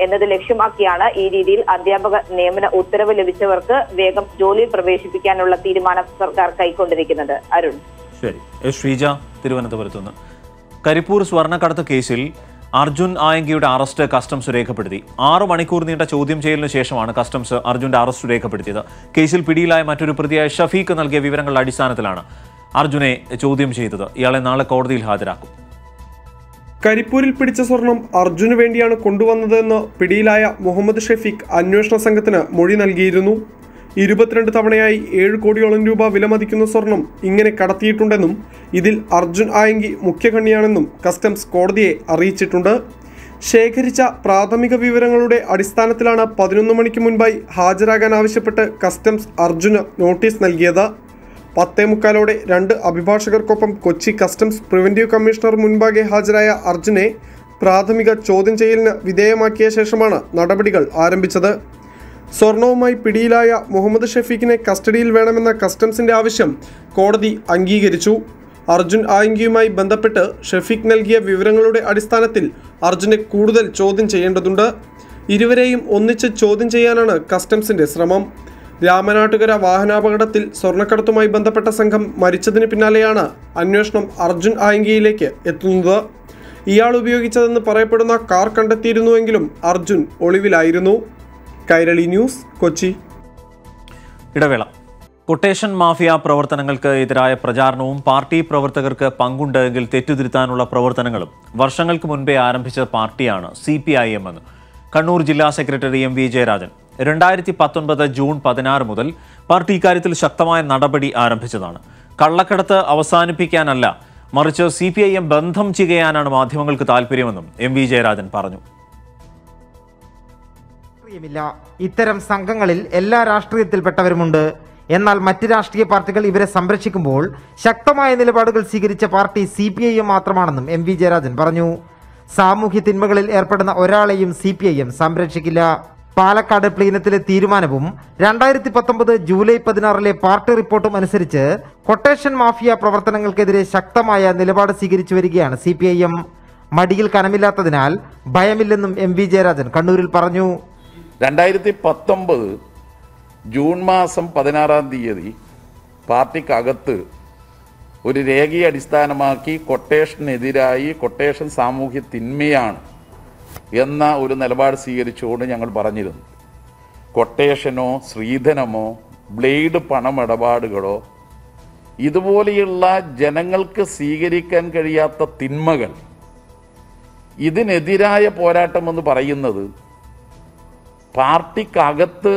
എന്നത് ലക്ഷ്യമാക്കിയാണ് ഈ രീതിയിൽ അധ്യാപക നിയമന ഉത്തരവ് ലഭിച്ചവർക്ക് വേഗം ജോലിയിൽ പ്രവേശിപ്പിക്കാനുള്ള തീരുമാനം സർക്കാർ കൈക്കൊണ്ടിരിക്കുന്നത്. അരുൺ. ശരി. ശ്രീജ, തിരുവനന്തപുരത്ത് നിന്ന്. കരിപ്പൂർ സ്വർണ്ണക്കടത്ത് കേസിൽ അർജുൻ ആയങ്കിയുടെ അറസ്റ്റ് കസ്റ്റംസ് രേഖപ്പെടുത്തി. 6 മണിക്കൂർ നീണ്ട ചോദ്യം ചെയ്യലിന് ശേഷമാണ് കസ്റ്റംസ് അർജുന്റെ അറസ്റ്റ് രേഖപ്പെടുത്തിയത്. കേസിൽ പിടിയിലായ മറ്റൊരു പ്രതിയായ ഷഫീഖ് നൽകിയ വിവരങ്ങളുടെ അടിസ്ഥാനത്തിലാണ് അർജുനെ ചോദ്യം ചെയ്തത്. ഇയാളെ നാളെ കോടതിയിൽ ഹാജരാക്കും. കരിപ്പൂരിൽ പിടിച്ച സ്വർണം അർജുന് വേണ്ടിയാണ് കൊണ്ടുവന്നതെന്ന് പിടിയിലായ മുഹമ്മദ് ഷഫീഖ് അന്വേഷണ സംഘത്തിന് മൊഴി നൽകിയിരുന്നു. 22 തവണയായി 7 കോടിയോളം രൂപ വിലമതിക്കുന്ന സ്വർണം ഇങ്ങനെ കടത്തിയിട്ടുണ്ടെന്നും ഇതിൽ അർജുൻ ആയങ്കി മുഖ്യകണ്ണിയാണെന്നും കസ്റ്റംസ് കോടതിയെ അറിയിച്ചിട്ടുണ്ട്. ശേഖരിച്ച പ്രാഥമിക വിവരങ്ങളുടെ അടിസ്ഥാനത്തിലാണ് 11 മണിക്ക് മുൻപായി ഹാജരാകാൻ ആവശ്യപ്പെട്ട് കസ്റ്റംസ് അർജുന് നോട്ടീസ് നൽകിയത്. 10:45 2 അഭിഭാഷകർക്കൊപ്പം കൊച്ചി കസ്റ്റംസ് പ്രിവന്റീവ് കമ്മീഷണർ മുൻപാകെ ഹാജരായ അർജുനെ പ്രാഥമിക ചോദ്യം ചെയ്യലിന് വിധേയമാക്കിയ ശേഷമാണ് നടപടികൾ ആരംഭിച്ചത്. സ്വർണവുമായി പിടിയിലായ മുഹമ്മദ് ഷെഫീഖിനെ കസ്റ്റഡിയിൽ വേണമെന്ന കസ്റ്റംസിന്റെ ആവശ്യം കോടതി അംഗീകരിച്ചു. അർജുൻ ആയങ്കിയുമായി ബന്ധപ്പെട്ട് ഷെഫീഖ് നൽകിയ വിവരങ്ങളുടെ അടിസ്ഥാനത്തിൽ അർജുനെ കൂടുതൽ ചോദ്യം ചെയ്യേണ്ടതുണ്ട്. ഇരുവരെയും ഒന്നിച്ച് ചോദ്യം ചെയ്യാനാണ് കസ്റ്റംസിന്റെ ശ്രമം. രാമനാട്ടുകര വാഹനാപകടത്തിൽ സ്വർണ്ണക്കടത്തുമായി ബന്ധപ്പെട്ട സംഘം മരിച്ചതിന് പിന്നാലെയാണ് അന്വേഷണം അർജുൻ ആയങ്കിയിലേക്ക് എത്തുന്നത്. ഇയാൾ ഉപയോഗിച്ചതെന്ന് പറയപ്പെടുന്ന കാർ കണ്ടെത്തിയിരുന്നുവെങ്കിലും അർജുൻ ഒളിവിലായിരുന്നു. കൈരളി ന്യൂസ്, കൊച്ചി. ഇടവേള. കൊട്ടേഷൻ മാഫിയ പ്രവർത്തനങ്ങൾക്ക് എതിരായ പ്രചാരണവും പാർട്ടി പ്രവർത്തകർക്ക് പങ്കുണ്ടെങ്കിൽ തെറ്റുതിരുത്താനുള്ള പ്രവർത്തനങ്ങളും വർഷങ്ങൾക്ക് മുൻപേ ആരംഭിച്ച പാർട്ടിയാണ് CPIM എന്ന് കണ്ണൂർ ജില്ലാ സെക്രട്ടറി MV ജയരാജൻ. 2019 ജൂൺ 16 മുതൽ പാർട്ടി ഇക്കാര്യത്തിൽ ശക്തമായ നടപടി ആരംഭിച്ചതാണ്. കള്ളക്കടത്ത് അവസാനിപ്പിക്കാനല്ല, മറിച്ച് CPIM ബന്ധം ചെയ്യാനാണ് മാധ്യമങ്ങൾക്ക് താല്പര്യമെന്നും MV ജയരാജൻ പറഞ്ഞു. ഇത്തരം സംഘങ്ങളിൽ എല്ലാ രാഷ്ട്രീയത്തിൽപ്പെട്ടവരുമുണ്ട്. എന്നാൽ മറ്റ് രാഷ്ട്രീയ പാർട്ടികൾ ഇവരെ സംരക്ഷിക്കുമ്പോൾ ശക്തമായ നിലപാടുകൾ സ്വീകരിച്ച പാർട്ടി CPIM മാത്രമാണെന്നും MV ജയരാജൻ പറഞ്ഞു. സാമൂഹ്യ തിന്മകളിൽ ഏർപ്പെടുന്ന ഒരാളെയും CPIM സംരക്ഷിക്കില്ല. പാലക്കാട് പ്ലീനത്തിലെ തീരുമാനവും 2019 ജൂലൈ 16 പാർട്ടി റിപ്പോർട്ടും അനുസരിച്ച് കൊട്ടേഷൻ മാഫിയ പ്രവർത്തനങ്ങൾക്കെതിരെ ശക്തമായ നിലപാട് സ്വീകരിച്ചു വരികയാണ് CPIM. മടിയിൽ കനമില്ലാത്തതിനാൽ ഭയമില്ലെന്നും MV ജയരാജൻ കണ്ണൂരിൽ പറഞ്ഞു. 2019 ജൂൺ മാസം 16 തീയതി പാർട്ടിക്കകത്ത് ഒരു രേഖയെ അടിസ്ഥാനമാക്കി കൊട്ടേഷനെതിരായി കൊട്ടേഷൻ സാമൂഹ്യ തിന്മയാണ് എന്ന ഒരു നിലപാട് സ്വീകരിച്ചുകൊണ്ട് ഞങ്ങൾ പറഞ്ഞിരുന്നു. കൊട്ടേഷനോ സ്ത്രീധനമോ ബ്ലേഡ് പണമിടപാടുകളോ ഇതുപോലെയുള്ള ജനങ്ങൾക്ക് സ്വീകരിക്കാൻ കഴിയാത്ത തിന്മകൾ, ഇതിനെതിരായ പോരാട്ടമെന്ന് പറയുന്നത് പാർട്ടിക്കകത്ത്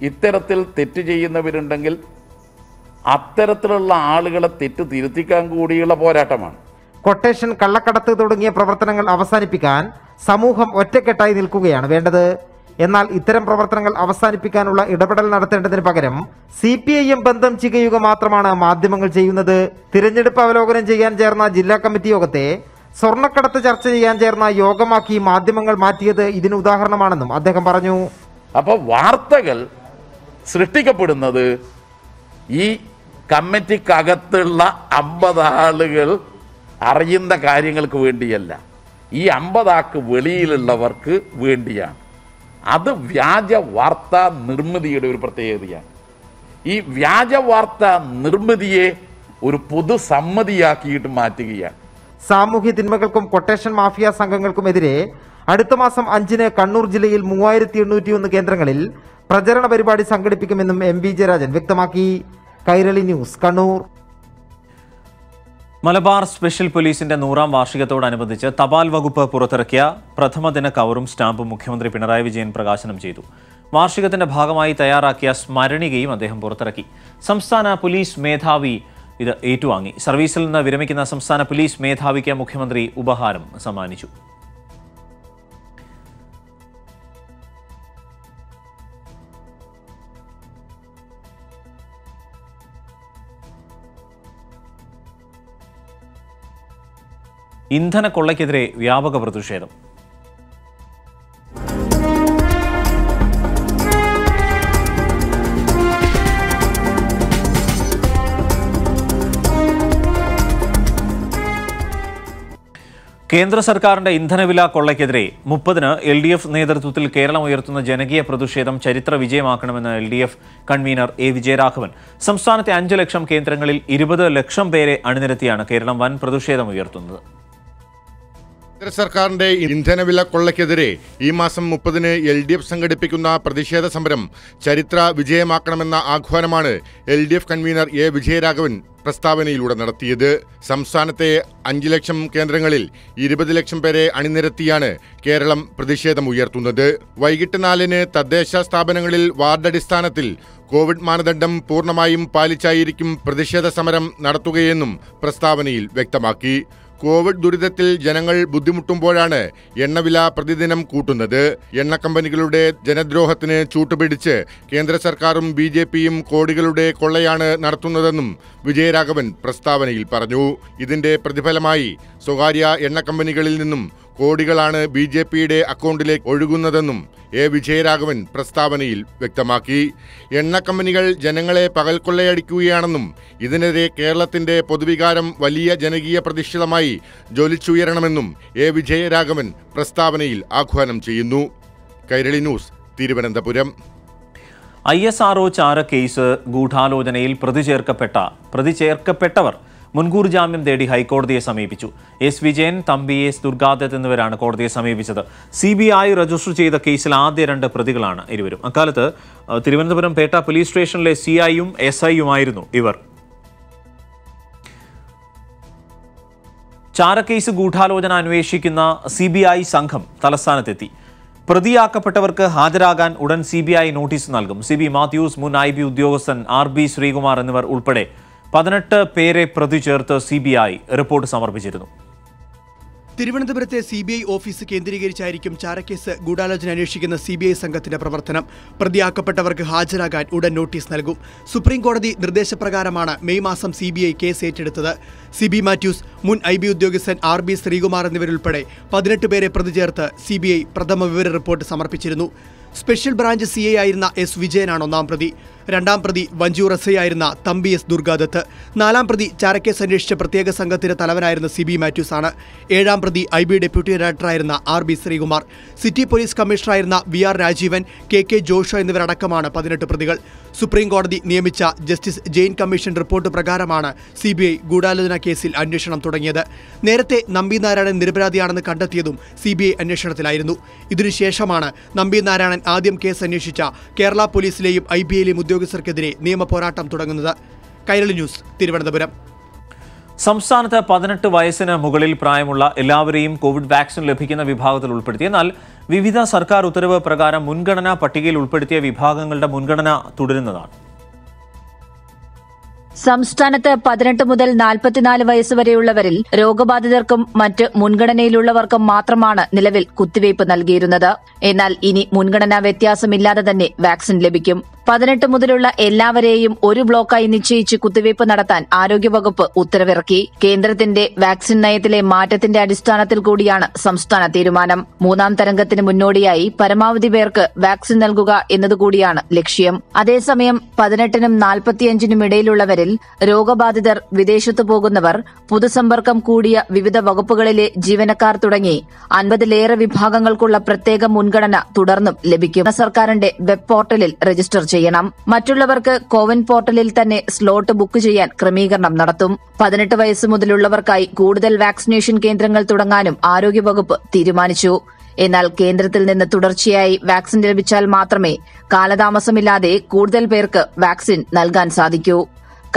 ഇത്തരത്തിൽ തെറ്റ് ചെയ്യുന്നവരുണ്ടെങ്കിൽ അത്തരത്തിലുള്ള ആളുകളെ തെറ്റ് തിരുത്തിക്കാൻ കൂടിയുള്ള പോരാട്ടമാണ്. കൊട്ടേഷൻ, കള്ളക്കടത്ത് തുടങ്ങിയ പ്രവർത്തനങ്ങൾ അവസാനിപ്പിക്കാൻ സമൂഹം ഒറ്റക്കെട്ടായി നിൽക്കുകയാണ് വേണ്ടത്. എന്നാൽ ഇത്തരം പ്രവർത്തനങ്ങൾ അവസാനിപ്പിക്കാനുള്ള ഇടപെടൽ നടത്തേണ്ടതിന് പകരം CPIM ബന്ധം ചെയ്യുക മാത്രമാണ് മാധ്യമങ്ങൾ ചെയ്യുന്നത്. തിരഞ്ഞെടുപ്പ് അവലോകനം ചെയ്യാൻ ചേർന്ന ജില്ലാ കമ്മിറ്റി യോഗത്തെ സ്വർണ്ണക്കടത്ത് ചർച്ച ചെയ്യാൻ ചേർന്ന യോഗമാക്കി മാധ്യമങ്ങൾ മാറ്റിയത് ഇതിന് ഉദാഹരണമാണെന്നും അദ്ദേഹം പറഞ്ഞു. അപ്പോൾ വാർത്തകൾ സൃഷ്ടിക്കപ്പെടുന്നത് ഈ കമ്മിറ്റിക്കകത്തുള്ള 50 ആളുകൾ അറിയുന്ന കാര്യങ്ങൾക്ക് വേണ്ടിയല്ല, ഈ 50 ആൾക്ക് വെളിയിലുള്ളവർക്ക് വേണ്ടിയാണ്. അത് വ്യാജ വാർത്താ നിർമ്മിതിയുടെ ഒരു പ്രത്യേകതയാണ്. ഈ വ്യാജ വാർത്താ നിർമ്മിതിയെ ഒരു പൊതുസമ്മതിയാക്കിയിട്ട് മാറ്റുകയാണ്. സാമൂഹ്യ തിന്മകൾക്കും കൊട്ടേഷൻ മാഫിയ സംഘങ്ങൾക്കുമെതിരെ അടുത്ത മാസം 5-ന് കണ്ണൂർ ജില്ലയിൽ 3801 കേന്ദ്രങ്ങളിൽ പ്രചരണ പരിപാടി സംഘടിപ്പിക്കുമെന്നും MV ജയരാജൻ വ്യക്തമാക്കി. കൈരളി ന്യൂസ്, കണ്ണൂർ. മലബാർ സ്പെഷ്യൽ പോലീസിന്റെ 100ാം വാർഷികത്തോടനുബന്ധിച്ച് തപാൽ വകുപ്പ് പുറത്തിറക്കിയ പ്രഥമദിന കവറും സ്റ്റാമ്പും മുഖ്യമന്ത്രി പിണറായി വിജയൻ പ്രകാശനം ചെയ്തു. വാർഷികത്തിന്റെ ഭാഗമായി തയ്യാറാക്കിയ സ്മരണികയും അദ്ദേഹം പുറത്തിറക്കി. സംസ്ഥാന പോലീസ് മേധാവി ഇത് ഏറ്റുവാങ്ങി. സർവീസിൽ നിന്ന് വിരമിക്കുന്ന സംസ്ഥാന പോലീസ് മേധാവിക്ക് മുഖ്യമന്ത്രി ഉപഹാരം സമ്മാനിച്ചു. ഇന്ധന കൊള്ളയ്ക്കെതിരെ വ്യാപക പ്രതിഷേധം. കേന്ദ്ര സർക്കാരിന്റെ ഇന്ധനവില കൊള്ളയ്ക്കെതിരെ 30-ന് LDF നേതൃത്വത്തിൽ കേരളം ഉയർത്തുന്ന ജനകീയ പ്രതിഷേധം ചരിത്ര വിജയമാക്കണമെന്ന് LDF കൺവീനർ A. വിജയരാഘവൻ. സംസ്ഥാനത്തെ 5 ലക്ഷം കേന്ദ്രങ്ങളിൽ 20 ലക്ഷം പേരെ അണിനിരത്തിയാണ് കേരളം വൻ പ്രതിഷേധം ഉയർത്തുന്നത്. കേന്ദ്ര സർക്കാരിന്റെ ഇന്ധനവില കൊള്ളയ്ക്കെതിരെ ഈ മാസം 30-ന് LDF സംഘടിപ്പിക്കുന്ന പ്രതിഷേധ സമരം ചരിത്ര വിജയമാക്കണമെന്ന ആഹ്വാനമാണ് LDF കൺവീനർ A. വിജയരാഘവൻ പ്രസ്താവനയിലൂടെ നടത്തിയത്. സംസ്ഥാനത്തെ 5 ലക്ഷം കേന്ദ്രങ്ങളിൽ 20 ലക്ഷം പേരെ അണിനിരത്തിയാണ് കേരളം പ്രതിഷേധമുയർത്തുന്നത്. വൈകിട്ട് 4-ന് തദ്ദേശ സ്ഥാപനങ്ങളിൽ വാർഡടിസ്ഥാനത്തിൽ കോവിഡ് മാനദണ്ഡം പൂർണ്ണമായും പാലിച്ചായിരിക്കും പ്രതിഷേധ സമരം നടത്തുകയെന്നും പ്രസ്താവനയിൽ വ്യക്തമാക്കി. കോവിഡ് ദുരിതത്തിൽ ജനങ്ങൾ ബുദ്ധിമുട്ടുമ്പോഴാണ് എണ്ണവില പ്രതിദിനം കൂട്ടുന്നത്. എണ്ണ കമ്പനികളുടെ ജനദ്രോഹത്തിന് ചൂട്ടുപിടിച്ച് കേന്ദ്ര സർക്കാരും BJPയും കോടികളുടെ കൊള്ളയാണ് നടത്തുന്നതെന്നും വിജയരാഘവൻ പ്രസ്താവനയിൽ പറഞ്ഞു. ഇതിന്റെ പ്രതിഫലമായി സ്വകാര്യ എണ്ണ കമ്പനികളിൽ നിന്നും കോടികളാണ് BJPയുടെ അക്കൗണ്ടിലേക്ക് ഒഴുകുന്നതെന്നും എ വിജയരാഘവൻ പ്രസ്താവനയിൽ വ്യക്തമാക്കി. എണ്ണ കമ്പനികൾ ജനങ്ങളെ പകൽ കൊള്ളയടിക്കുകയാണെന്നും ഇതിനെതിരെ കേരളത്തിന്റെ പൊതുവികാരം വലിയ ജനകീയ പ്രതിഷേധമായി ജ്വലിച്ചുയരണമെന്നും എ വിജയരാഘവൻ പ്രസ്താവനയിൽ ആഹ്വാനം ചെയ്യുന്നു. കൈരളി ന്യൂസ്, തിരുവനന്തപുരം. ISRO ചാരക്കേസ് ഗൂഢാലോചനയിൽ പ്രതി ചേർക്കപ്പെട്ടവർ മുൻകൂർ ജാമ്യം തേടി ഹൈക്കോടതിയെ സമീപിച്ചു. S. വിജയൻ, തമ്പി S. ദുർഗാദത്ത് എന്നിവരാണ് കോടതിയെ സമീപിച്ചത്. CBI രജിസ്റ്റർ ചെയ്ത കേസിൽ ആദ്യ 2 പ്രതികളാണ് ഇരുവരും. അക്കാലത്ത് തിരുവനന്തപുരം പേട്ട പോലീസ് സ്റ്റേഷനിലെ CIയും SIയുമായിരുന്നു ഇവർ. ചാരക്കേസ് ഗൂഢാലോചന അന്വേഷിക്കുന്ന CBI സംഘം തലസ്ഥാനത്തെത്തി. പ്രതിയാക്കപ്പെട്ടവർക്ക് ഹാജരാകാൻ ഉടൻ CBI നോട്ടീസ് നൽകും. CB മാത്യൂസ്, മുൻ IB ഉദ്യോഗസ്ഥൻ RB ശ്രീകുമാർ എന്നിവർ ഉൾപ്പെടെ 18 പേരെ പ്രതി ചേർത്ത് CBI റിപ്പോർട്ട് സമർപ്പിച്ചിരുന്നു. തിരുവനന്തപുരത്തെ CBI ഓഫീസ് കേന്ദ്രീകരിച്ചായിരിക്കും ചാരക്കേസ് ഗൂഢാലോചന അന്വേഷിക്കുന്ന CBI സംഘത്തിന്റെ പ്രവർത്തനം. പ്രതിയാക്കപ്പെട്ടവർക്ക് ഹാജരാകാൻ ഉടൻ നോട്ടീസ് നൽകും. സുപ്രീം കോടതി നിർദ്ദേശപ്രകാരമാണ് മെയ് മാസം CBI കേസ് ഏറ്റെടുത്തത്. CB മാത്യൂസ്, മുൻ IB ഉദ്യോഗസ്ഥൻ RB ശ്രീകുമാർ എന്നിവരുൾപ്പെടെ 18 പേരെ പ്രതി ചേർത്ത് CBI പ്രഥമ വിവര റിപ്പോർട്ട് സമർപ്പിച്ചിരുന്നു. സ്പെഷ്യൽ ബ്രാഞ്ച് CI ആയിരുന്ന S. വിജയനാണ് 1ാം പ്രതി. 2ാം പ്രതി വഞ്ചൂർ SI ആയിരുന്ന തമ്പി S. ദുർഗാദത്ത്. 4ാം പ്രതി ചാരക്കേസ് അന്വേഷിച്ച പ്രത്യേക സംഘത്തിന്റെ തലവനായിരുന്ന CB മാത്യൂസ് ആണ്. 7ാം പ്രതി IB ഡെപ്യൂട്ടി ഡയറക്ടറായിരുന്ന RB ശ്രീകുമാർ. സിറ്റി പോലീസ് കമ്മീഷണറായിരുന്ന VR രാജീവൻ, KK ജോഷോ എന്നിവരടക്കമാണ് 18 പ്രതികൾ. സുപ്രീം കോടതി നിയമിച്ച ജസ്റ്റിസ് ജെയിൻ കമ്മീഷൻ റിപ്പോർട്ട് പ്രകാരമാണ് CBI ഗൂഢാലോചന കേസിൽ അന്വേഷണം തുടങ്ങിയത്. നേരത്തെ നമ്പി നാരായണൻ നിരപരാധിയാണെന്ന് കണ്ടെത്തിയതും CBI അന്വേഷണത്തിലായിരുന്നു. ഇതിനുശേഷമാണ് നമ്പി നാരായണൻ ആദ്യം കേസ് അന്വേഷിച്ച കേരള പോലീസിലെയും IBയിലെയും ഉദ്യോഗസ്ഥർക്കെതിരെ നിയമ പോരാട്ടം തുടങ്ങുന്നത്. കൈരളി ന്യൂസ്, തിരുവനന്തപുരം. സംസ്ഥാനത്ത് 18 വയസ്സിന് മുകളിൽ പ്രായമുള്ള എല്ലാവരെയും കോവിഡ് വാക്സിൻ ലഭിക്കുന്ന വിഭാഗത്തിൽ ഉൾപ്പെടുത്തി. എന്നാൽ വിവിധ സർക്കാർ ഉത്തരവ് പ്രകാരം മുൻഗണനാ പട്ടികയിൽ ഉൾപ്പെടുത്തിയ വിഭാഗങ്ങളുടെ മുൻഗണന തുടരുന്നതാണ്. സംസ്ഥാനത്ത് 18 മുതൽ 44 വയസ്സ് വരെയുള്ളവരിൽ രോഗബാധിതർക്കും മറ്റ് മുൻഗണനയിലുള്ളവർക്കും മാത്രമാണ് നിലവിൽ കുത്തിവയ്പ് നൽകിയിരുന്നത്. എന്നാൽ ഇനി മുൻഗണനാ വ്യത്യാസമില്ലാതെ തന്നെ വാക്സിൻ ലഭിക്കും. 18 മുതലുള്ള എല്ലാവരെയും ഒരു ബ്ലോക്കായി നിശ്ചയിച്ച് കുത്തിവയ്പ് നടത്താൻ ആരോഗ്യവകുപ്പ് ഉത്തരവിറക്കി. കേന്ദ്രത്തിന്റെ വാക്സിൻ നയത്തിലെ മാറ്റത്തിന്റെ അടിസ്ഥാനത്തിൽ കൂടിയാണ് സംസ്ഥാന തീരുമാനം. 3ാം തരംഗത്തിന് മുന്നോടിയായി പരമാവധി പേർക്ക് വാക്സിൻ നൽകുക എന്നതുകൂടിയാണ് ലക്ഷ്യം. അതേസമയം 18നും 45നും ഇടയിലുള്ളവരിൽ രോഗബാധിതർ, വിദേശത്തു പോകുന്നവർ, പൊതുസമ്പർക്കം കൂടിയ വിവിധ വകുപ്പുകളിലെ ജീവനക്കാർ തുടങ്ങി 50ലേറെ വിഭാഗങ്ങൾക്കുള്ള പ്രത്യേക മുൻഗണന തുടർന്നും ലഭിക്കും. സർക്കാരിന്റെ വെബ് പോർട്ടലിൽ രജിസ്റ്റർ ചെയ്യണം. മറ്റുള്ളവർക്ക് കോവിൻ പോർട്ടലിൽ തന്നെ സ്ലോട്ട് ബുക്ക് ചെയ്യാൻ ക്രമീകരണം നടത്തും. 18 വയസ്സ് മുതലുള്ളവർക്കായി കൂടുതൽ വാക്സിനേഷൻ കേന്ദ്രങ്ങൾ തുടങ്ങാനും ആരോഗ്യവകുപ്പ് തീരുമാനിച്ചു. എന്നാൽ കേന്ദ്രത്തിൽ നിന്ന് തുടർച്ചയായി വാക്സിൻ ലഭിച്ചാൽ മാത്രമേ കാലതാമസമില്ലാതെ കൂടുതൽ പേർക്ക് വാക്സിൻ നൽകാൻ സാധിക്കൂ.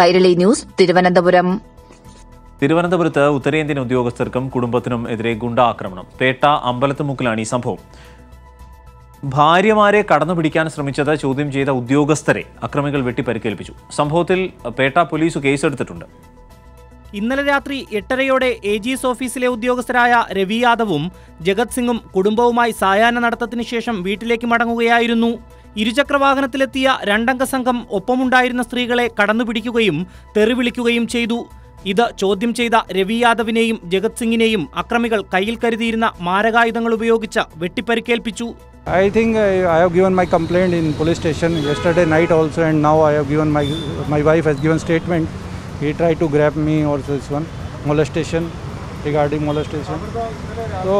കൈരളി ന്യൂസ്, തിരുവനന്തപുരം. തിരുവനന്തപുരത്ത് ഉത്തരേന്ത്യൻ ഉദ്യോഗസ്ഥർക്കും കുടുംബത്തിനും എതിരെ ഗുണ്ടാക്രമണം. പേട്ട അമ്പലത്തുമുക്കിലാണ് ഈ സംഭവം. ഭാര്യമാരെ കടന്നുപിടിക്കാൻ ശ്രമിച്ചത് ചോദ്യം ചെയ്ത ഉദ്യോഗസ്ഥരെ അക്രമികൾ വെട്ടിപ്പരിക്കേൽപ്പിച്ചു. സംഭവത്തിൽ പേട്ട പോലീസ് കേസെടുത്തിട്ടുണ്ട്. ഇന്നലെ രാത്രി 8:30 AGS ഓഫീസിലെ ഉദ്യോഗസ്ഥരായ രവി യാദവും ജഗത് സിംഗും കുടുംബവുമായി സായാഹ്ന നടത്തത്തിന് ശേഷം വീട്ടിലേക്ക് മടങ്ങുകയായിരുന്നു. ഇരുചക്രവാഹനത്തിലെത്തിയ 2-അംഗ സംഘം ഒപ്പമുണ്ടായിരുന്ന സ്ത്രീകളെ കടന്നുപിടിക്കുകയും തെറിവിളിക്കുകയും ചെയ്തു. ഇത് ചോദ്യം ചെയ്ത രവി യാദവിനെയും ജഗത് സിംഗിനെയും അക്രമികൾ കയ്യിൽ കരുതിയിരുന്ന മാരകായുധങ്ങൾ ഉപയോഗിച്ച് വെട്ടിപ്പരിക്കേൽപ്പിച്ചു. I think I have given my complaint in police station yesterday night also, and now I have given my wife has given statement. He tried to grab me or this one molestation, regarding molestation. So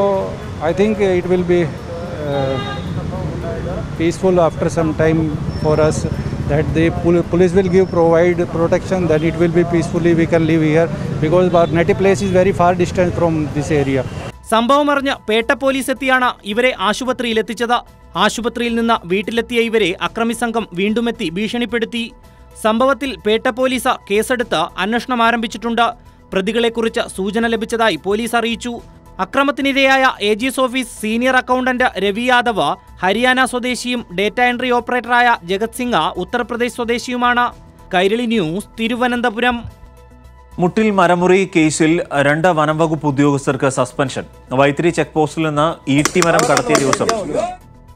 I think it will be peaceful after some time for us, that the police will provide protection, that it will be peacefully we can live here, because our native place is very far distance from this area. സംഭവമറിഞ്ഞ് Petta police എത്തിയാണ് ഇവരെ ആശുപത്രിയിലെത്തിച്ചത്. ആശുപത്രിയിൽ നിന്ന് വീട്ടിലെത്തിയ ഇവരെ അക്രമി സംഘം വീണ്ടുമെത്തി ഭീഷണിപ്പെടുത്തി. സംഭവത്തിൽ പേട്ട പോലീസ് കേസെടുത്ത് അന്വേഷണം ആരംഭിച്ചിട്ടുണ്ട്. പ്രതികളെക്കുറിച്ച് സൂചന ലഭിച്ചതായി പോലീസ് അറിയിച്ചു. അക്രമത്തിനിരയായ AGS office senior accountant Ravi Yadav Haryana സ്വദേശിയും ഡേറ്റ എൻട്രി ഓപ്പറേറ്ററായ ജഗത് സിംഗ് ഉത്തർപ്രദേശ് സ്വദേശിയുമാണ്. കൈരളി ന്യൂസ്, തിരുവനന്തപുരം. മുട്ടിൽ മരമുറി കേസിൽ 2 വനം വകുപ്പ് ഉദ്യോഗസ്ഥർക്ക് സസ്പെൻഷൻ. വൈത്തിരി ചെക്ക് പോസ്റ്റിൽ നിന്ന് ഈട്ടിമരം കടത്തിയ ദിവസം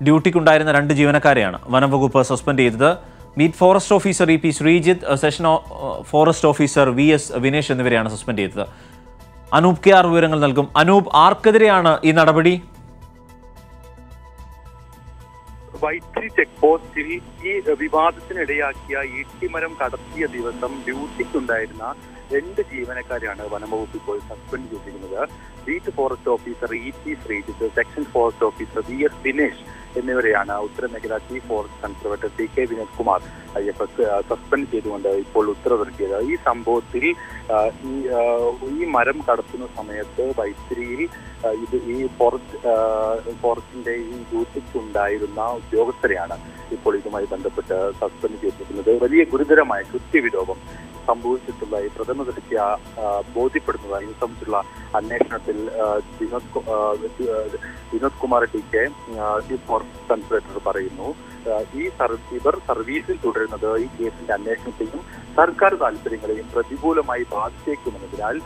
ഡ്യൂട്ടിക്കുണ്ടായിരുന്ന 2 ജീവനക്കാരെയാണ് വനം വകുപ്പ് സസ്പെൻഡ് ചെയ്തത്. മീറ്റ് forest officer EP Sreejith, section forest officer VS Vinesh എന്നിവരെയാണ് സസ്പെൻഡ് ചെയ്തത്. അനൂപ് കെ ആർ വിവരങ്ങൾ നൽകും. അനൂപ്, ആർക്കെതിരെയാണ് ഈ നടപടി? വൈത്തിരി ചെക്ക് പോസ്റ്റിൽ ഈ വിവാദത്തിനിടയാക്കിയ ഈട്ടിമരം കടത്തിയ ദിവസം ഡ്യൂട്ടിക്കുണ്ടായിരുന്ന 2 ജീവനക്കാരെയാണ് വനംവകുപ്പ് ഇപ്പോൾ സസ്പെൻഡ് ചെയ്തിരിക്കുന്നത്. Beat forest officer EP Sreejith, section forest officer VS Dinesh എന്നിവരെയാണ് ഉത്തരമേഖല chief forest conservator TK Vinod Kumar suspend ചെയ്തുകൊണ്ട് ഇപ്പോൾ ഉത്തരവിറക്കിയത്. ഈ സംഭവത്തിൽ ഈ മരം കടത്തുന്ന സമയത്ത് വൈത്തിരിയിൽ ഈ ഫോറസ്റ്റിന്റെ ഈ ഡ്യൂട്ടിക്കുണ്ടായിരുന്ന ഉദ്യോഗസ്ഥരെയാണ് ഇപ്പോൾ ഇതുമായി ബന്ധപ്പെട്ട് സസ്പെൻഡ് ചെയ്തിരിക്കുന്നത്. വലിയ ഗുരുതരമായ കൃത്യവിലോപം സംഭവിച്ചിട്ടുള്ള ഈ പ്രഥമ ദൃഷ്ട്യ ബോധ്യപ്പെടുന്നതായി ഇത് സംബന്ധിച്ചുള്ള അന്വേഷണത്തിൽ Vinod Kumar TK chief forest conservator പറയുന്നു. ഇവർ സർവീസിൽ തുടരുന്നത് ഈ കേസിന്റെ അന്വേഷണത്തെയും സർക്കാർ താല്പര്യങ്ങളെയും പ്രതികൂലമായി ബാധിച്ചേക്കുമെന്നതിനാൽ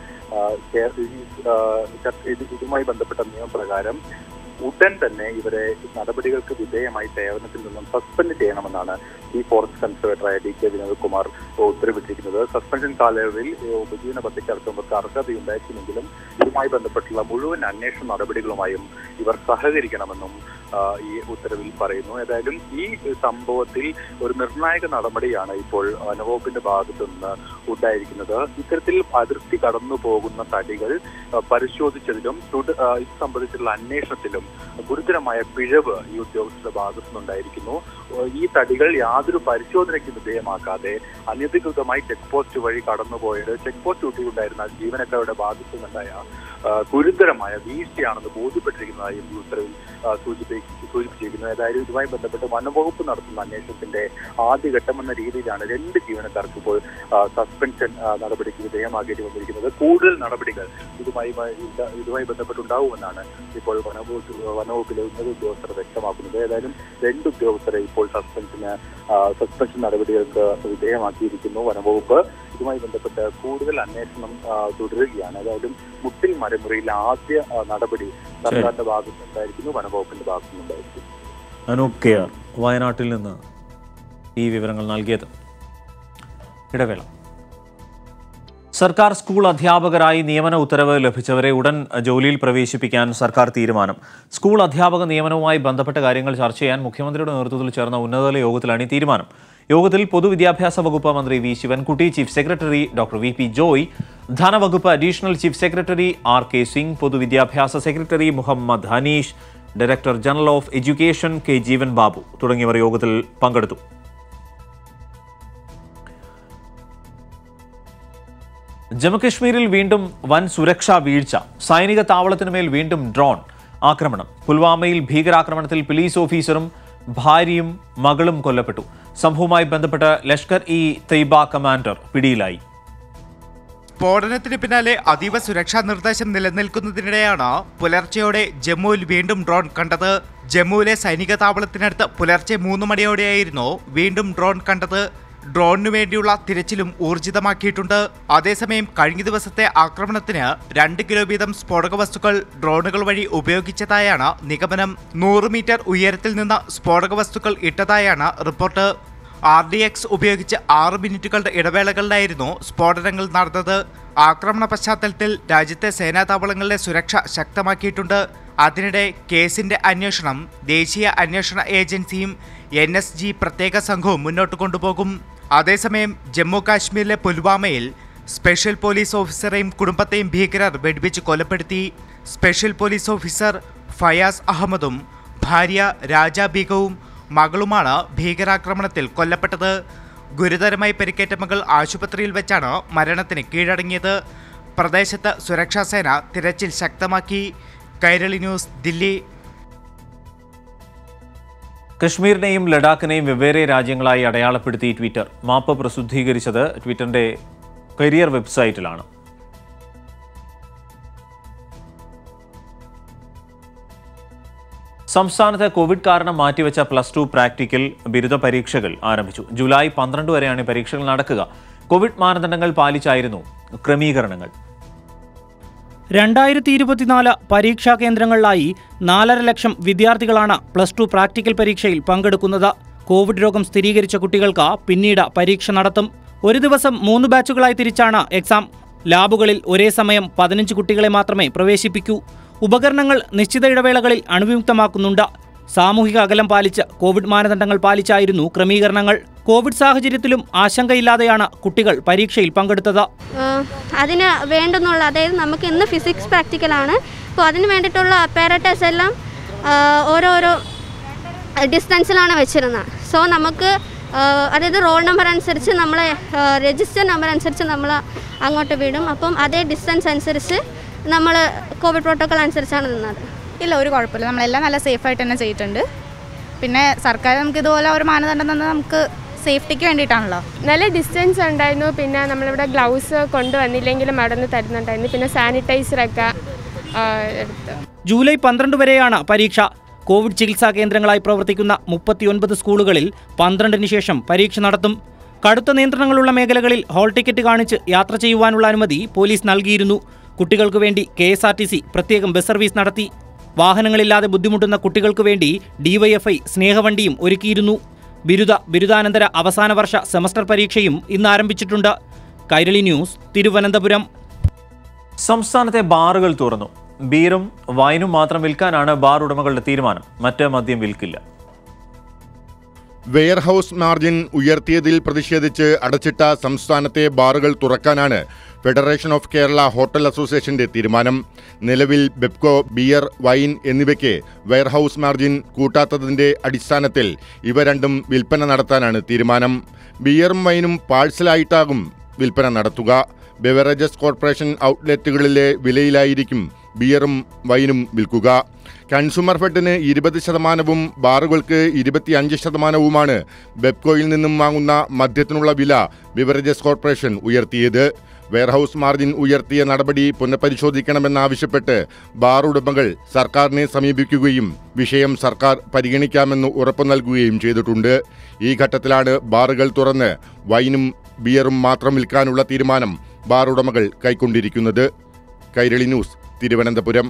ഇതുമായി ബന്ധപ്പെട്ട നിയമപ്രകാരം ഉടൻ തന്നെ ഇവരെ നടപടികൾക്ക് വിധേയമായി സേവനത്തിൽ നിന്നും സസ്പെൻഡ് ചെയ്യണമെന്നാണ് ഈ ഫോറസ്റ്റ് കൺസർവേറ്ററായ TK വിനോദ് കുമാർ ഉത്തരവിട്ടിരിക്കുന്നത്. സസ്പെൻഷൻ കാലയളവിൽ ഉപജീവന പദ്ധതിക്ക് അടക്കമുള്ളവർക്ക് അർഹതയുണ്ടായിരുന്നെങ്കിലും ഇതുമായി ബന്ധപ്പെട്ടുള്ള മുഴുവൻ അന്വേഷണ നടപടികളുമായും ഇവർ സഹകരിക്കണമെന്നും ഈ ഉത്തരവിൽ പറയുന്നു. ഏതായാലും ഈ സംഭവത്തിൽ ഒരു നിർണായക നടപടിയാണ് ഇപ്പോൾ വനംവകുപ്പിന്റെ ഭാഗത്തു നിന്ന് ഉണ്ടായിരിക്കുന്നത്. ഇത്തരത്തിൽ അതിർത്തി കടന്നു പോകുന്ന തടികൾ പരിശോധിച്ചതിലും ഇത് സംബന്ധിച്ചുള്ള അന്വേഷണത്തിലും ഗുരുതരമായ പിഴവ് ഈ ഉദ്യോഗസ്ഥരുടെ ഭാഗത്തു നിന്നുണ്ടായിരിക്കുന്നു. ഈ തടികൾ യാതൊരു പരിശോധനയ്ക്ക് വിധേയമാക്കാതെ അനധികൃതമായി ചെക്ക് പോസ്റ്റ് വഴി കടന്നുപോയത് ചെക്ക് പോസ്റ്റ് ഡ്യൂട്ടി ഉണ്ടായിരുന്ന ജീവനക്കാരുടെ ഭാഗത്തു നിന്നുണ്ടായ ഗുരുതരമായ വീഴ്ചയാണെന്ന് ബോധ്യപ്പെട്ടിരിക്കുന്നതായും ഈ ഉത്തരവിൽ സൂചിപ്പിച്ചിരിക്കുന്നു. അതായത് ഇതുമായി ബന്ധപ്പെട്ട് വനംവകുപ്പ് നടത്തുന്ന അന്വേഷണത്തിന്റെ ആദ്യഘട്ടമെന്ന രീതിയിലാണ് 2 ജീവനക്കാർക്ക് ഇപ്പോൾ സസ്പെൻഷൻ നടപടിക്ക് വിധേയമാക്കേണ്ടി വന്നിരിക്കുന്നത്. കൂടുതൽ നടപടികൾ ഇതുമായി ബന്ധപ്പെട്ടുണ്ടാവുമെന്നാണ് ഇപ്പോൾ വനവകുപ്പിലെ ഉന്നത ഉദ്യോഗസ്ഥർ വ്യക്തമാക്കുന്നത്. ഏതായാലും 2 ഉദ്യോഗസ്ഥരെ ഇപ്പോൾ സസ്പെൻഷൻ നടപടികൾക്ക് വിധേയമാക്കിയിരിക്കുന്നു വനംവകുപ്പ്. ഇതുമായി ബന്ധപ്പെട്ട് കൂടുതൽ അന്വേഷണം തുടരുകയാണ്. ഏതായാലും മുട്ടിൽ മരമുറിയിൽ ആദ്യ നടപടി സർക്കാരിന്റെ ഭാഗത്തുനിന്നുണ്ടായിരിക്കുന്നു, വനംവകുപ്പിന്റെ ഭാഗത്തുനിന്നുണ്ടായിരിക്കും. അനൂപ് കെ ആർ വയനാട്ടിൽ നിന്ന് ഈ വിവരങ്ങൾ നൽകിയത്. ഇടവേള. സർക്കാർ സ്കൂൾ അധ്യാപകരായി നിയമന ഉത്തരവ് ലഭിച്ചവരെ ഉടൻ ജോലിയിൽ പ്രവേശിപ്പിക്കാൻ സർക്കാർ തീരുമാനം. സ്കൂൾ അധ്യാപക നിയമനവുമായി ബന്ധപ്പെട്ട കാര്യങ്ങൾ ചർച്ച ചെയ്യാൻ മുഖ്യമന്ത്രിയുടെ നേതൃത്വത്തിൽ ചേർന്ന ഉന്നതതല യോഗത്തിലാണ് ഈ തീരുമാനം. യോഗത്തിൽ പൊതുവിദ്യാഭ്യാസ വകുപ്പ് മന്ത്രി V Sivankutty, chief secretary doctor VP Joy, ധനവകുപ്പ് additional chief secretary RK Singh, പൊതുവിദ്യാഭ്യാസ secretary Muhammad Hanish, director general of education K Jeevan Babu തുടങ്ങിയവർ യോഗത്തിൽ പങ്കെടുത്തു. ജമ്മുകശ്മീരിൽ വീണ്ടും വൻ സുരക്ഷാ വീഴ്ച. സൈനിക താവളത്തിനുമേൽ വീണ്ടും ഡ്രോൺ ആക്രമണം. പുൽവാമയിൽ ഭീകരാക്രമണത്തിൽ പോലീസ് ഓഫീസറും ഭാര്യയും മകളും കൊല്ലപ്പെട്ടു. സംഭവവുമായി ബന്ധപ്പെട്ട് ലഷ്കർ-ഇ-തയ്ബ കമാൻഡർ പിടിയിലായി. സ്ഫോടനത്തിന് പിന്നാലെ അതീവ സുരക്ഷാ നിർദ്ദേശം നിലനിൽക്കുന്നതിനിടെയാണ് പുലർച്ചെയോടെ ജമ്മുവിൽ വീണ്ടും ഡ്രോൺ കണ്ടത്. ജമ്മുവിലെ സൈനിക താവളത്തിനടുത്ത് പുലർച്ചെ 3 മണിയോടെയായിരുന്നു വീണ്ടും ഡ്രോൺ കണ്ടത്. ഡ്രോണിനു വേണ്ടിയുള്ള തിരച്ചിലും ഊർജിതമാക്കിയിട്ടുണ്ട്. അതേസമയം കഴിഞ്ഞ ദിവസത്തെ ആക്രമണത്തിന് 2 കിലോ വീതം സ്ഫോടക വസ്തുക്കൾ ഡ്രോണുകൾ വഴി ഉപയോഗിച്ചതായാണ് നിഗമനം. 100 മീറ്റർ ഉയരത്തിൽ നിന്ന് സ്ഫോടക വസ്തുക്കൾ ഇട്ടതായാണ് റിപ്പോർട്ട്. RDX ഉപയോഗിച്ച് 6 മിനിറ്റുകളുടെ ഇടവേളകളിലായിരുന്നു സ്ഫോടനങ്ങൾ നടന്നത്. ആക്രമണ പശ്ചാത്തലത്തിൽ രാജ്യത്തെ സേനാ താവളങ്ങളിലെ സുരക്ഷ ശക്തമാക്കിയിട്ടുണ്ട്. അതിനിടെ കേസിന്റെ അന്വേഷണം ദേശീയ അന്വേഷണ ഏജൻസിയും NSG പ്രത്യേക സംഘവും മുന്നോട്ട് കൊണ്ടുപോകും. അതേസമയം ജമ്മു കാശ്മീരിലെ പുൽവാമയിൽ സ്പെഷ്യൽ പോലീസ് ഓഫീസറെയും കുടുംബത്തെയും ഭീകരർ വെടിവെച്ച് കൊലപ്പെടുത്തി. സ്പെഷ്യൽ പോലീസ് ഓഫീസർ ഫയാസ് അഹമ്മദും ഭാര്യ രാജ ബീഗവും മകളുമാണ് ഭീകരാക്രമണത്തിൽ കൊല്ലപ്പെട്ടത്. ഗുരുതരമായി പരിക്കേറ്റ മകൾ ആശുപത്രിയിൽ വെച്ചാണ് മരണത്തിന് കീഴടങ്ങിയത്. പ്രദേശത്ത് സുരക്ഷാ സേന തിരച്ചിൽ ശക്തമാക്കി. കൈരളി ന്യൂസ്, ദില്ലി. കശ്മീരിനെയും ലഡാക്കിനെയും വെവ്വേറെ രാജ്യങ്ങളായി അടയാളപ്പെടുത്തി ട്വിറ്റർ. മാപ്പ് പ്രസിദ്ധീകരിച്ചത് ട്വിറ്ററിന്റെ കരിയർ വെബ്സൈറ്റിലാണ്. സംസ്ഥാനത്ത് കോവിഡ് കാരണം മാറ്റിവെച്ച +2 പ്രാക്ടിക്കൽ ബിരുദ പരീക്ഷകൾ ആരംഭിച്ചു. ജൂലൈ 12 വരെയാണ് പരീക്ഷകൾ നടക്കുക. കോവിഡ് മാനദണ്ഡങ്ങൾ പാലിച്ചായിരുന്നു ക്രമീകരണങ്ങൾ. 2024 പരീക്ഷാ കേന്ദ്രങ്ങളിലായി 4.5 ലക്ഷം വിദ്യാർത്ഥികളാണ് +2 പ്രാക്ടിക്കൽ പരീക്ഷയിൽ പങ്കെടുക്കുന്നത്. കോവിഡ് രോഗം സ്ഥിരീകരിച്ച കുട്ടികൾക്ക് പിന്നീട് പരീക്ഷ നടത്തും. ഒരു ദിവസം 3 ബാച്ചുകളായി തിരിച്ചാണ് എക്സാം. ലാബുകളിൽ ഒരേ സമയം 15 കുട്ടികളെ മാത്രമേ പ്രവേശിപ്പിക്കൂ. ഉപകരണങ്ങൾ നിശ്ചിത ഇടവേളകളിൽ അണുവിമുക്തമാക്കുന്നുണ്ട്. സാമൂഹിക അകലം പാലിച്ച് കോവിഡ് മാനദണ്ഡങ്ങൾ പാലിച്ചായിരുന്നു ക്രമീകരണങ്ങൾ. കോവിഡ് സാഹചര്യത്തിലും ആശങ്കയില്ലാതെയാണ് കുട്ടികൾ പരീക്ഷയിൽ പങ്കെടുത്തത്. അതിന് വേണ്ടുന്നുള്ള, അതായത് നമുക്ക് ഇന്ന് ഫിസിക്സ് പ്രാക്ടിക്കലാണ്. അപ്പോൾ അതിന് വേണ്ടിയിട്ടുള്ള അപ്പാരറ്റസ് എല്ലാം ഓരോരോ ഡിസ്റ്റൻസിലാണ് വെച്ചിരുന്നത്. സോ നമുക്ക് അതായത് റോൾ നമ്പർ അനുസരിച്ച് നമ്മളെ രജിസ്റ്റർ നമ്പർ അനുസരിച്ച് നമ്മൾ അങ്ങോട്ട് വിടും. അപ്പം അതേ ഡിസ്റ്റൻസ് അനുസരിച്ച് നമ്മൾ കോവിഡ് പ്രോട്ടോക്കോൾ അനുസരിച്ചാണ് നിന്നത്. ഇല്ല, ഒരു കുഴപ്പമില്ല. നമ്മളെല്ലാം നല്ല സേഫായിട്ട് തന്നെ ചെയ്തിട്ടുണ്ട്. പിന്നെ സർക്കാർ നമുക്ക് ഇതുപോലെ ഒരു മാനദണ്ഡം തന്നത് നമുക്ക് സേഫ്റ്റിക്ക് വേണ്ടിയിട്ടാണല്ലോ. നല്ല ഡിസ്റ്റൻസ് ഉണ്ടായിരുന്നു. പിന്നെ നമ്മളിവിടെ ഗ്ലൗസ് കൊണ്ടുവന്നില്ലെങ്കിലും അവിടെ നിന്ന് തരുന്നുണ്ടായിരുന്നു. പിന്നെ സാനിറ്റൈസറൊക്കെ എടുത്ത്. ജൂലൈ 12 വരെയാണ് പരീക്ഷ. കോവിഡ് ചികിത്സാ കേന്ദ്രങ്ങളായി പ്രവർത്തിക്കുന്ന 39 സ്കൂളുകളിൽ 12-ന് ശേഷം പരീക്ഷ നടത്തും. കടുത്ത നിയന്ത്രണങ്ങളുള്ള മേഖലകളിൽ ഹാൾ ടിക്കറ്റ് കാണിച്ച് യാത്ര ചെയ്യുവാനുള്ള അനുമതി പോലീസ് നൽകിയിരുന്നു. കുട്ടികൾക്ക് വേണ്ടി KSRTC പ്രത്യേകം ബസ് സർവീസ് നടത്തി. വാഹനങ്ങളില്ലാതെ ബുദ്ധിമുട്ടുന്ന കുട്ടികൾക്ക് വേണ്ടി DYFI സ്നേഹവണ്ടിയും ഒരുക്കിയിരുന്നു. ബിരുദാനന്തര അവസാന വർഷ സെമസ്റ്റർ പരീക്ഷയും ഇന്ന് ആരംഭിച്ചിട്ടുണ്ട്. കൈരളി ന്യൂസ്, തിരുവനന്തപുരം. സംസ്ഥാനത്തെ ബാറുകൾ തുറന്നു. ബീറും വൈനും മാത്രം വിൽക്കാനാണ് ബാർ ഉടമകളുടെ തീരുമാനം. മറ്റ് മദ്യം വിൽക്കില്ല. വെയർഹൌസ് മാർജിൻ ഉയർത്തിയതിൽ പ്രതിഷേധിച്ച് അടച്ചിട്ട സംസ്ഥാനത്തെ ബാറുകൾ തുറക്കാനാണ് ഫെഡറേഷൻ ഓഫ് കേരള ഹോട്ടൽ അസോസിയേഷന്റെ തീരുമാനം. നിലവിൽ ബെപ്കോ, ബിയർ, വൈൻ എന്നിവയ്ക്ക് വെയർഹൌസ് മാർജിൻ കൂട്ടാത്തതിന്റെ അടിസ്ഥാനത്തിൽ ഇവ രണ്ടും വിൽപ്പന നടത്താനാണ് തീരുമാനം. ബിയറും വൈനും പാഴ്സലായിട്ടാകും വിൽപ്പന നടത്തുക. ബെവറേജസ് കോർപ്പറേഷൻ ഔട്ട്ലെറ്റുകളിലെ വിലയിലായിരിക്കും ബിയറും വൈനും വിൽക്കുക. കൺസ്യൂമർ ഫെഡിന് 20%, ബാറുകൾക്ക് 25%വുമാണ് ബെപ്കോയിൽ നിന്നും വാങ്ങുന്ന മദ്യത്തിനുള്ള വില ബിവറേജസ് കോർപ്പറേഷൻ ഉയർത്തിയത്. വെയർഹൌസ് മാർജിൻ ഉയർത്തിയ നടപടി പുനഃപരിശോധിക്കണമെന്നാവശ്യപ്പെട്ട് ബാർ ഉടമകൾ സർക്കാരിനെ സമീപിക്കുകയും വിഷയം സർക്കാർ പരിഗണിക്കാമെന്ന് ഉറപ്പു നൽകുകയും ചെയ്തിട്ടുണ്ട്. ഈ ഘട്ടത്തിലാണ് ബാറുകൾ തുറന്ന് വൈനും ബിയറും മാത്രം വിൽക്കാനുള്ള തീരുമാനം ബാർ ഉടമകൾ കൈക്കൊണ്ടിരിക്കുന്നത്. കൈരളി ന്യൂസ്, തിരുവനന്തപുരം.